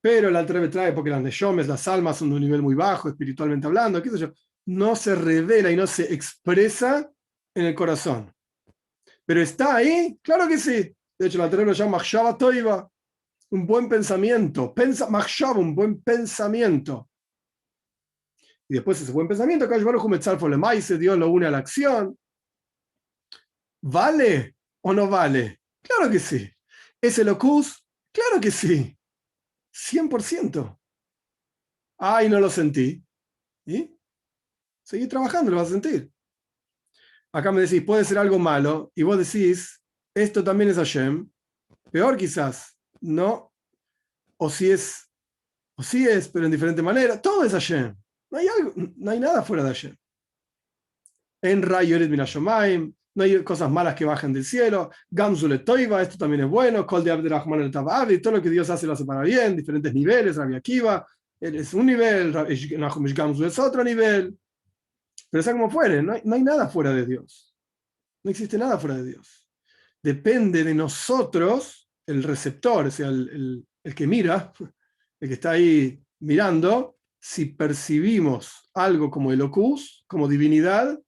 pero el Alter Rebbe trae, porque las neshomes, las almas son de un nivel muy bajo, espiritualmente hablando, qué sé yo, no se revela y no se expresa en el corazón. Pero está ahí, claro que sí. De hecho, el Alter Rebbe lo llama Machshava Toiva, un buen pensamiento. Machshava, un buen pensamiento. Y después ese buen pensamiento, Dios lo une a la acción. ¿Vale o no vale? Claro que sí. ¿Es el locus? Claro que sí. 100%. Ay, no lo sentí. ¿Y? Seguí trabajando, lo vas a sentir. Acá me decís, puede ser algo malo, y vos decís, esto también es Hashem. Peor quizás, ¿no? O si es, o sí es, pero en diferente manera. Todo es Hashem. No hay nada fuera de Hashem. En Rayoret Minashomaim, no hay cosas malas que bajan del cielo. Gamzule Toiva, esto también es bueno. Kol de Abderrahman el Tabavi, todo lo que Dios hace lo hace para bien, diferentes niveles. Rabbi Akiva es un nivel, Nahum Gamzule es otro nivel. Pero sea como fuere, no hay nada fuera de Dios. No existe nada fuera de Dios. Depende de nosotros, el receptor, o sea, el que mira, el que está ahí mirando, si percibimos algo como Elocus, como divinidad,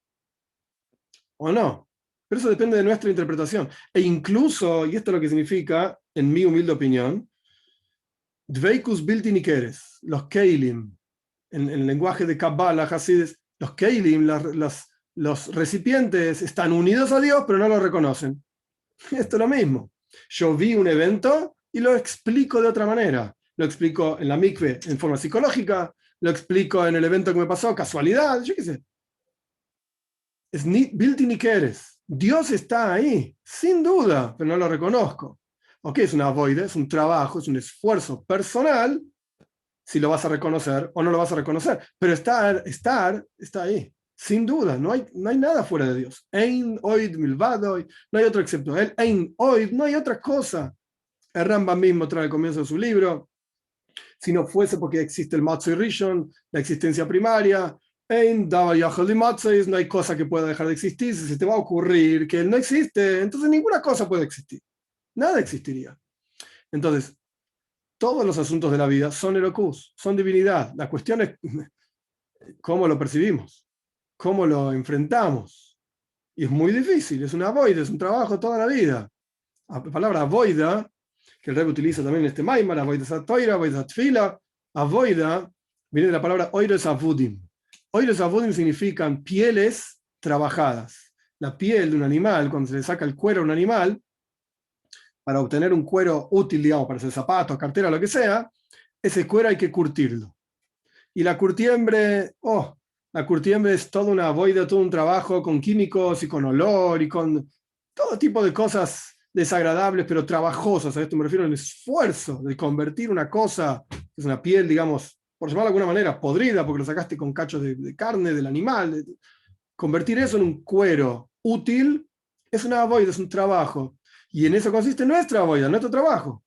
o no. Pero eso depende de nuestra interpretación. E incluso, y esto es lo que significa, en mi humilde opinión, Dveikus Bilti Nikeres, los Keilim, en el lenguaje de Kabbalah, Hasides, los Keilim, los recipientes están unidos a Dios, pero no lo reconocen. Esto es lo mismo. Yo vi un evento y lo explico de otra manera. Lo explico en la mikve en forma psicológica, lo explico en el evento que me pasó, casualidad, yo qué sé. Es Bilti Nikeres. Dios está ahí, sin duda, pero no lo reconozco. ¿Ok? Es una avoide, es un trabajo, es un esfuerzo personal, si lo vas a reconocer o no lo vas a reconocer. Pero está ahí, sin duda, no hay nada fuera de Dios. Ein oid milvadoy, no hay otro excepto él. Ein oid, no hay otra cosa. El Rambam mismo trae al comienzo de su libro, si no fuese porque existe el Matzoi Rishon, la existencia primaria, no hay cosa que pueda dejar de existir. Si se te va a ocurrir que él no existe, entonces ninguna cosa puede existir. Nada existiría. Entonces, todos los asuntos de la vida son Elocus, son divinidad. La cuestión es cómo lo percibimos, cómo lo enfrentamos. Y es muy difícil, es una voida, es un trabajo toda la vida. La palabra voida, que el Rebbe utiliza también en este Maimar, avoida satoira, avoida tfila, avoida, viene de la palabra oires avudim. Oires avudim significan pieles trabajadas. La piel de un animal, cuando se le saca el cuero a un animal, para obtener un cuero útil, digamos, para hacer zapatos, cartera, lo que sea, ese cuero hay que curtirlo. Y la curtiembre es toda una boida, todo un trabajo con químicos y con olor y con todo tipo de cosas desagradables, pero trabajosas. A esto me refiero al esfuerzo de convertir una cosa, que es una piel, digamos, por llamarlo de alguna manera, podrida, porque lo sacaste con cachos de carne del animal. Convertir eso en un cuero útil es una boida, es un trabajo. Y en eso consiste nuestra boida, nuestro trabajo.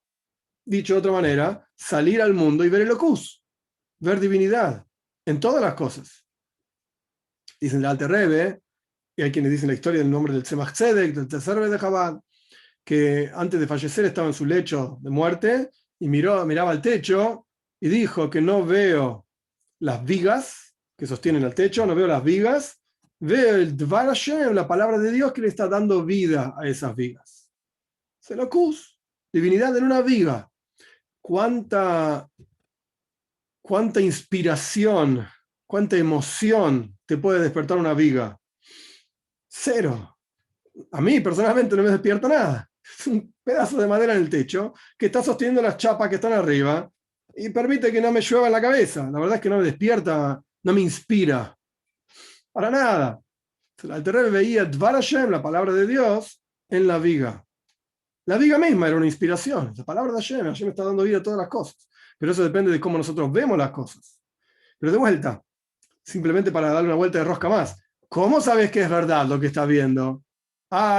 Dicho de otra manera, salir al mundo y ver el locus, ver divinidad en todas las cosas. Dicen el Alter Rebbe, y hay quienes dicen la historia del nombre del Tzemach Tzedek, del tercer Rebbe de Chabad, que antes de fallecer estaba en su lecho de muerte y miraba al techo y dijo que no veo las vigas que sostienen al techo, no veo las vigas, veo el Dvar Hashem, la palabra de Dios que le está dando vida a esas vigas. Selocus, divinidad en una viga. ¿Cuánta inspiración, cuánta emoción te puede despertar una viga? Cero. A mí personalmente no me despierta nada. Es un pedazo de madera en el techo que está sosteniendo las chapas que están arriba y permite que no me llueva en la cabeza. La verdad es que no me despierta, no me inspira. Para nada. El Alter Rebbe veía Dvar Hashem, la palabra de Dios, en la viga. La viga misma era una inspiración. La palabra de Hashem, Hashem está dando vida a todas las cosas. Pero eso depende de cómo nosotros vemos las cosas. Pero de vuelta, simplemente para darle una vuelta de rosca más. ¿Cómo sabes que es verdad lo que estás viendo?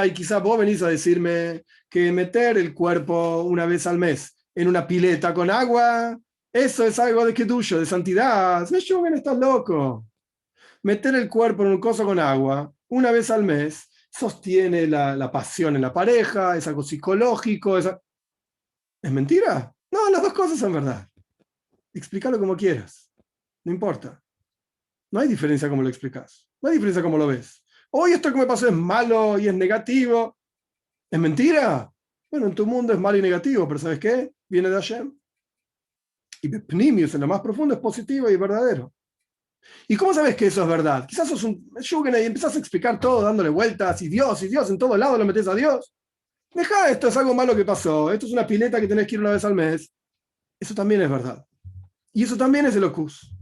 Y quizás vos venís a decirme que meter el cuerpo una vez al mes en una pileta con agua, eso es algo de kedusha, de santidad. Me que estás loco. Meter el cuerpo en un coso con agua una vez al mes sostiene la pasión en la pareja, es algo psicológico. ¿Es mentira? No, las dos cosas son verdad. Explícalo como quieras. No importa. No hay diferencia como lo explicas. No hay diferencia como lo ves. Hoy esto que me pasó es malo y es negativo. ¿Es mentira? Bueno, en tu mundo es malo y negativo, pero ¿sabes qué? Viene de Hashem. Y Pnimius, en lo más profundo, es positivo y verdadero. ¿Y cómo sabes que eso es verdad? Quizás sos un Shugana y empezás a explicar todo dándole vueltas y Dios, en todos lados lo metes a Dios. Deja, esto es algo malo que pasó. Esto es una pileta que tenés que ir una vez al mes. Eso también es verdad. Y eso también es el Ocus.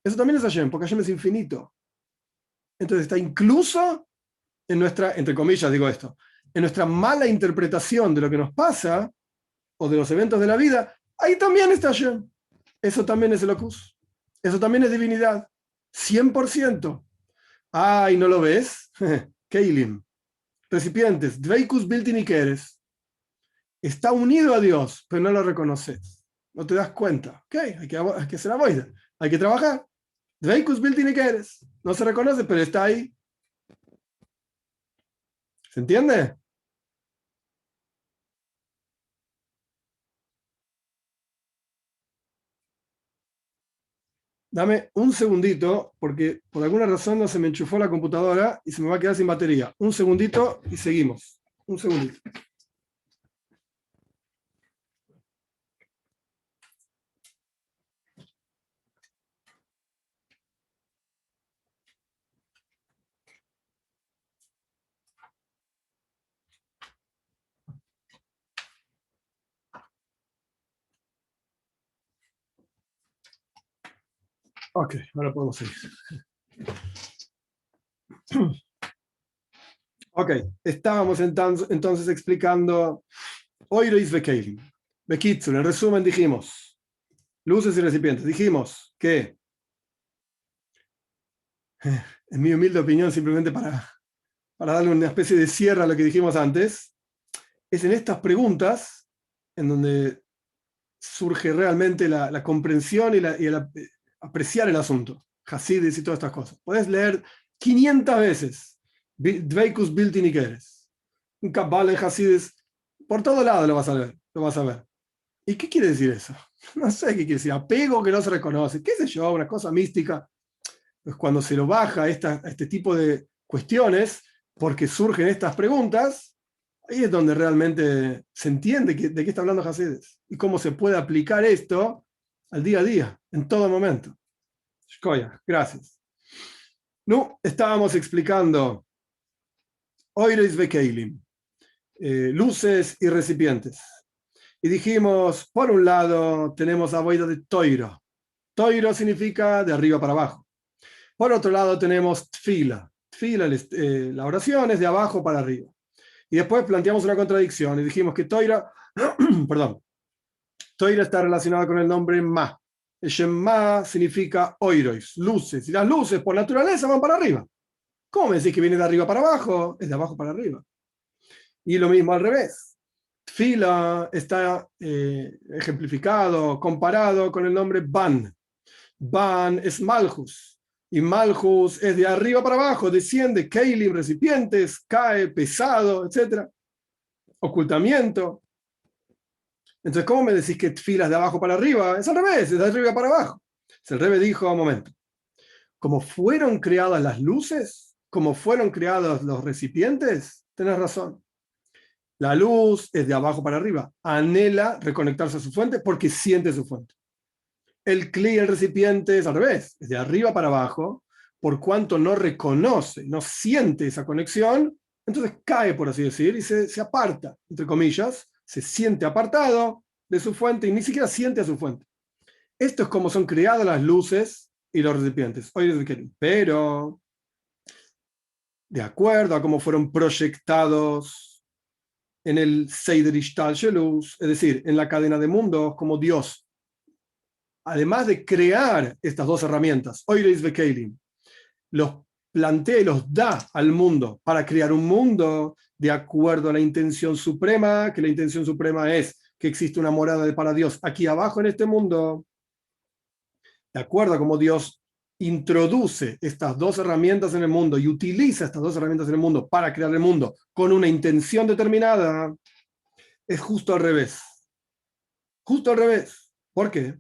Eso también es Hashem, porque Hashem es infinito. Entonces está incluso en nuestra, entre comillas digo esto, en nuestra mala interpretación de lo que nos pasa o de los eventos de la vida, ahí también está Hashem. Eso también es el Ocus. Eso también es divinidad. 100%. ¿Y no lo ves? Keilim. Recipientes. Dveikus bilti nikeres. Está unido a Dios, pero no lo reconoces. No te das cuenta. Ok, hay que hacer la voida. Hay que trabajar. Dveikus bilti nikeres. No se reconoce, pero está ahí. ¿Se entiende? Dame un segundito, porque por alguna razón no se me enchufó la computadora y se me va a quedar sin batería. Un segundito y seguimos. Un segundito. Ok, ahora podemos seguir. Ok, estábamos entonces explicando Oirois Bekeilim. Bekitsul, en resumen dijimos, luces y recipientes. Dijimos que, en mi humilde opinión, simplemente para darle una especie de cierre a lo que dijimos antes, es en estas preguntas en donde surge realmente la comprensión y el apreciar el asunto. Hasidis y todas estas cosas. Podés leer 500 veces Dveikus Bilti Nikeres. Un Kabbalah en Hasidis, por todo lado lo vas a ver, lo vas a ver. ¿Y qué quiere decir eso? No sé qué quiere decir. Apego que no se reconoce. ¿Qué sé yo? Una cosa mística. Pues cuando se lo baja a este tipo de cuestiones, porque surgen estas preguntas, ahí es donde realmente se entiende de qué está hablando Hasidis y cómo se puede aplicar esto al día a día, en todo momento. Shkoya, gracias. No, estábamos explicando Oiris Bekeilim, luces y recipientes. Y dijimos, por un lado, tenemos avoida de Toiro. Toiro significa de arriba para abajo. Por otro lado, tenemos Tfila. Tfila, la oración es de abajo para arriba. Y después planteamos una contradicción y dijimos que Toira, perdón, Toira está relacionada con el nombre Ma. El Shema significa oirois, luces. Y las luces, por naturaleza, van para arriba. ¿Cómo me decís que viene de arriba para abajo? Es de abajo para arriba. Y lo mismo al revés. Tfila está ejemplificado, comparado con el nombre Ban. Ban es Malchus. Y Malchus es de arriba para abajo, desciende, Keilim, recipientes, cae, pesado, etc. Ocultamiento. Entonces, ¿cómo me decís que Tfila es de abajo para arriba? Es al revés, es de arriba para abajo. El Rebbe dijo, un momento, como fueron creadas las luces, como fueron creados los recipientes, tenés razón. La luz es de abajo para arriba. Anhela reconectarse a su fuente porque siente su fuente. El cli, el recipiente, es al revés, es de arriba para abajo, por cuanto no reconoce, no siente esa conexión, entonces cae, por así decir, y se aparta, entre comillas, se siente apartado de su fuente y ni siquiera siente a su fuente. Esto es como son creadas las luces y los recipientes. Pero, de acuerdo a cómo fueron proyectados en el Seider Ishtal Shelus, es decir, en la cadena de mundos, como Dios además de crear estas dos herramientas, Oireis Bekeilim, los plantea y los da al mundo para crear un mundo de acuerdo a la intención suprema, que la intención suprema es que existe una morada para Dios aquí abajo en este mundo, de acuerdo a cómo Dios introduce estas dos herramientas en el mundo y utiliza estas dos herramientas en el mundo para crear el mundo con una intención determinada, es justo al revés. Justo al revés. ¿Por qué?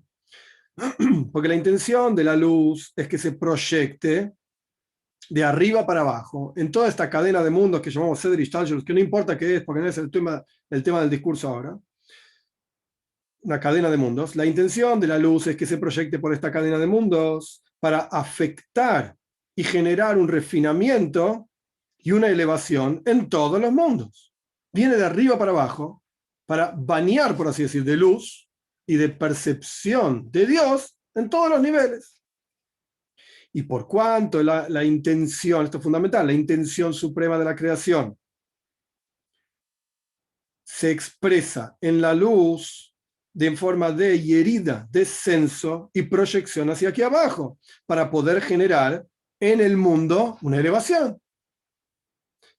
Porque la intención de la luz es que se proyecte de arriba para abajo en toda esta cadena de mundos que llamamos Seder Ishtalshelus, que no importa qué es, porque no es el tema del discurso ahora. Una cadena de mundos. La intención de la luz es que se proyecte por esta cadena de mundos para afectar y generar un refinamiento y una elevación en todos los mundos. Viene de arriba para abajo para bañar, por así decir, de luz y de percepción de Dios en todos los niveles. Y por cuanto la intención, esto es fundamental, la intención suprema de la creación se expresa en la luz de forma de herida, descenso y proyección hacia aquí abajo, para poder generar en el mundo una elevación.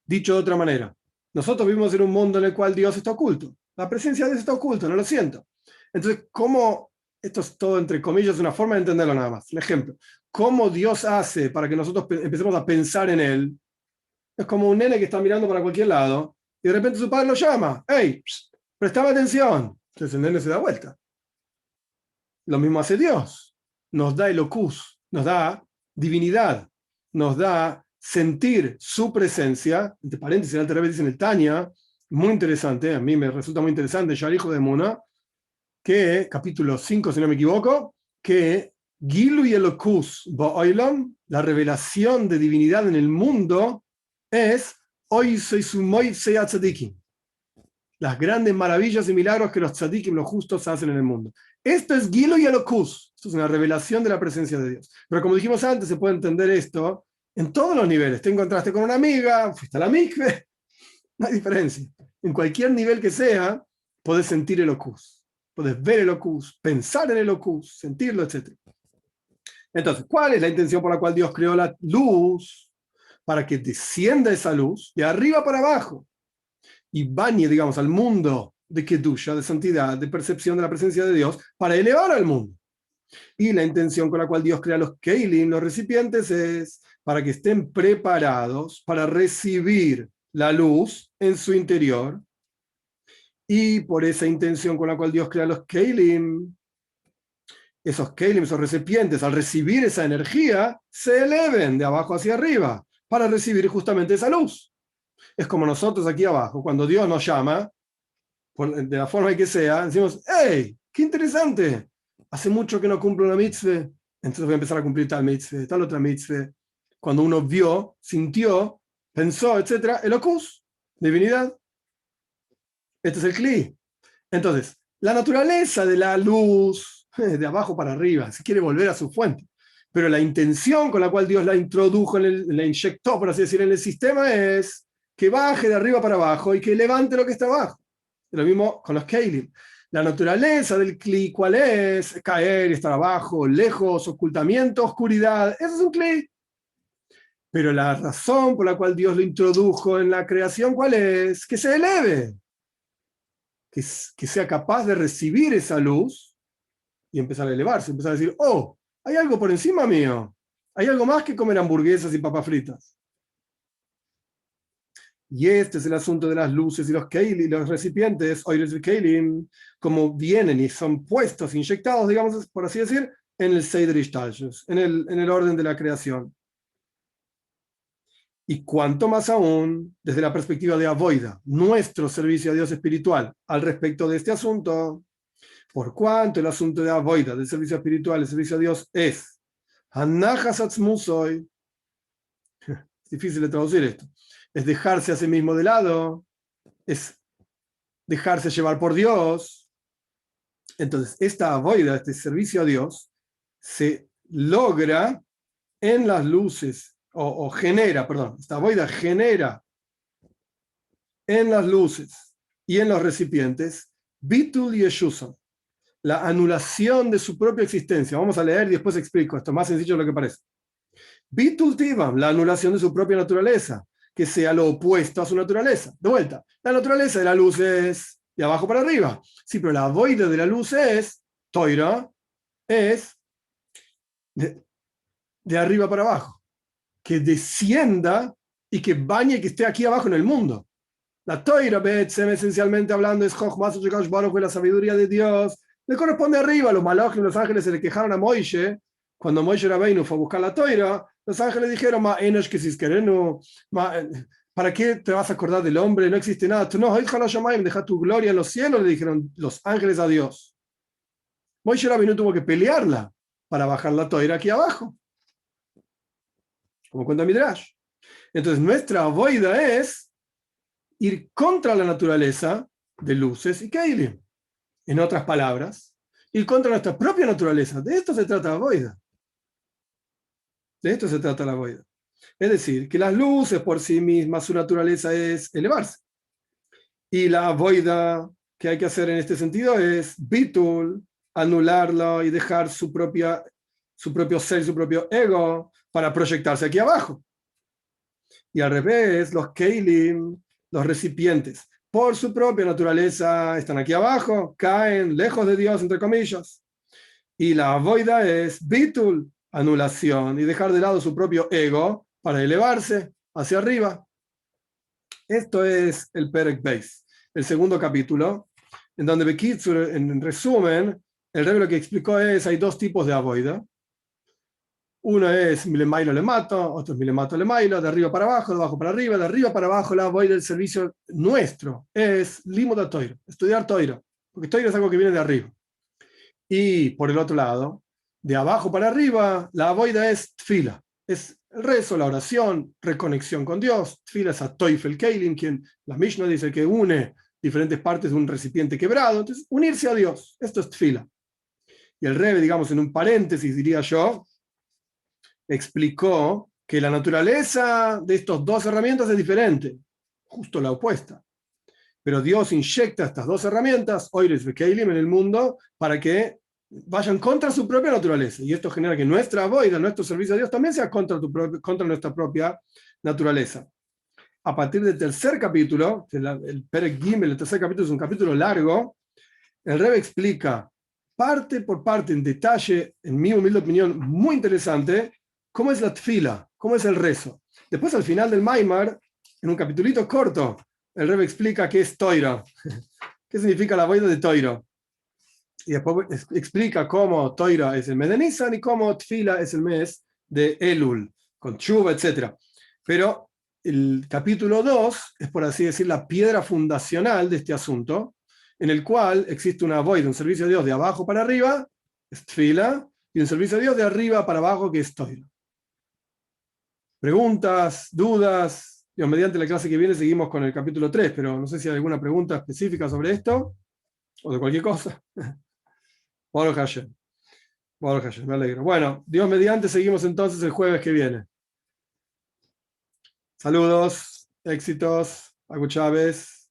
Dicho de otra manera, nosotros vivimos en un mundo en el cual Dios está oculto. La presencia de Dios está oculta, no lo siento. Entonces, ¿cómo? Esto es todo entre comillas, una forma de entenderlo nada más. Un ejemplo. ¿Cómo Dios hace para que nosotros empecemos a pensar en Él? Es como un nene que está mirando para cualquier lado y de repente su padre lo llama. ¡Hey! Prestame atención. Entonces el nene se da vuelta. Lo mismo hace Dios. Nos da elocus, nos da divinidad, nos da sentir su presencia. Entre paréntesis, el Rebbe dice en el Tanya, muy interesante, a mí me resulta muy interesante, ya hijo de Muna, que, capítulo 5, si no me equivoco, que Gilu y Elocus Ba'olam, la revelación de divinidad en el mundo, es hoy soy su Moisei Tzadikim. Las grandes maravillas y milagros que los tzadikim, los justos, hacen en el mundo. Esto es Gilu y Elocus. Esto es una revelación de la presencia de Dios. Pero como dijimos antes, se puede entender esto en todos los niveles. Te encontraste con una amiga, fuiste a la mikve, no hay diferencia. En cualquier nivel que sea, podés sentir Elocus. Podés ver Elocus, pensar en Elocus, sentirlo, etc. Entonces, ¿cuál es la intención por la cual Dios creó la luz? Para que descienda esa luz de arriba para abajo y bañe, digamos, al mundo de Kedusha, de santidad, de percepción de la presencia de Dios, para elevar al mundo. Y la intención con la cual Dios crea los Keilim, los recipientes, es para que estén preparados para recibir la luz en su interior. Y por esa intención con la cual Dios crea los Keilim, esos Keilim, esos recipientes, al recibir esa energía, se eleven de abajo hacia arriba para recibir justamente esa luz. Es como nosotros aquí abajo, cuando Dios nos llama, de la forma que sea, decimos, ¡hey! ¡Qué interesante! Hace mucho que no cumplo una mitzvah, entonces voy a empezar a cumplir tal mitzvah, tal otra mitzvah. Cuando uno vio, sintió, pensó, etc., elocus, divinidad. Este es el Kli. Entonces, la naturaleza de la luz, de abajo para arriba, si quiere volver a su fuente. Pero la intención con la cual Dios la introdujo, la inyectó, por así decir, en el sistema es que baje de arriba para abajo y que levante lo que está abajo. Lo mismo con los Keilim. La naturaleza del Kli, ¿cuál es? Caer, estar abajo, lejos, ocultamiento, oscuridad. Eso es un Kli. Pero la razón por la cual Dios lo introdujo en la creación, ¿cuál es? Que se eleve. Que sea capaz de recibir esa luz y empezar a elevarse, empezar a decir, oh, hay algo por encima mío. Hay algo más que comer hamburguesas y papas fritas. Y este es el asunto de las luces y los keilim, los recipientes, oires y keilim, como vienen y son puestos, inyectados, digamos, por así decir, en el Seder Ishtalshelus, en el orden de la creación. Y cuanto más aún, desde la perspectiva de Avoida, nuestro servicio a Dios espiritual, al respecto de este asunto, por cuanto el asunto de Avoida, del servicio espiritual, el servicio a Dios, es Hanachas Atzmusoy, es difícil de traducir esto, es dejarse a sí mismo de lado, es dejarse llevar por Dios. Entonces, esta avoida, este servicio a Dios, se logra en las luces, o genera, perdón, esta avoida genera en las luces y en los recipientes, Bitul Yeshuson, la anulación de su propia existencia. Vamos a leer y después explico. Esto es más sencillo de lo que parece. Bitul Tivam, la anulación de su propia naturaleza, que sea lo opuesto a su naturaleza. De vuelta, la naturaleza de la luz es de abajo para arriba. Sí, pero la voide de la luz es, Toira, es de arriba para abajo. Que descienda y que bañe y que esté aquí abajo en el mundo. La Toira, esencialmente hablando, es Jochmas Baruch, la sabiduría de Dios. Le corresponde arriba. Los malachim, los ángeles, se le quejaron a Moishe. Cuando Moishe Rabbeinu fue a buscar la Toira, los ángeles dijeron: Ma enosh que siskerenu, ¿para qué te vas a acordar del hombre? No existe nada. Tú no, deja tu gloria en los cielos, le dijeron los ángeles a Dios. Moishe Rabbeinu tuvo que pelearla para bajar la Toira aquí abajo, como cuenta Midrash. Entonces, nuestra avoida es ir contra la naturaleza de luces y Keilim. En otras palabras, ir contra nuestra propia naturaleza. De esto se trata la avoida. De esto se trata la avoida. Es decir, que las luces por sí mismas, su naturaleza es elevarse. Y la avoida que hay que hacer en este sentido es bitul, anularlo y dejar su propio ser, su propio ego, para proyectarse aquí abajo. Y al revés, los Keilim, los recipientes, por su propia naturaleza, están aquí abajo, caen lejos de Dios, entre comillas. Y la avoida es bitul, anulación, y dejar de lado su propio ego para elevarse hacia arriba. Esto es el Perek Beis, el segundo capítulo, en donde Bekitsur, en resumen, el Rebbe lo que explicó es: hay dos tipos de avoida. Uno es milemailo le mato, otro es milemato le mailo, de arriba para abajo, de abajo para arriba, de arriba para abajo. La avoida del servicio nuestro es limud toiro, estudiar toiro, porque toiro es algo que viene de arriba. Y por el otro lado, de abajo para arriba, la avoida es tfila, es el rezo, la oración, reconexión con Dios. Tfila es a Teufel Keilim, quien la Mishnah dice que une diferentes partes de un recipiente quebrado. Entonces, unirse a Dios, esto es tfila. Y el Rebbe, digamos, en un paréntesis, diría yo, explicó que la naturaleza de estas dos herramientas es diferente, justo la opuesta. Pero Dios inyecta estas dos herramientas, Oires y Keilim, en el mundo para que vayan contra su propia naturaleza. Y esto genera que nuestra avoida, nuestro servicio a Dios, también sea contra nuestra propia naturaleza. A partir del tercer capítulo, el Perek Gimel, el tercer capítulo es un capítulo largo, el Rebbe explica parte por parte, en detalle, en mi humilde opinión, muy interesante, cómo es la tfila, cómo es el rezo. Después, al final del Maimar, en un capitulito corto, el Rebbe explica qué es Toiro, qué significa la avoida de Toiro. Y después explica cómo Toiro es el mes de Nisan y cómo tfila es el mes de Elul, con Chuba, etc. Pero el capítulo 2 es, por así decir, la piedra fundacional de este asunto, en el cual existe una avoida, un servicio a Dios de abajo para arriba, es tfila, y un servicio a Dios de arriba para abajo, que es Toiro. Preguntas, dudas. Dios, mediante la clase que viene seguimos con el capítulo 3, pero no sé si hay alguna pregunta específica sobre esto o de cualquier cosa. Baruch Hashem. Baruch Hashem, me alegro. Bueno, Dios mediante seguimos entonces el jueves que viene. Saludos, éxitos, Agu Chávez.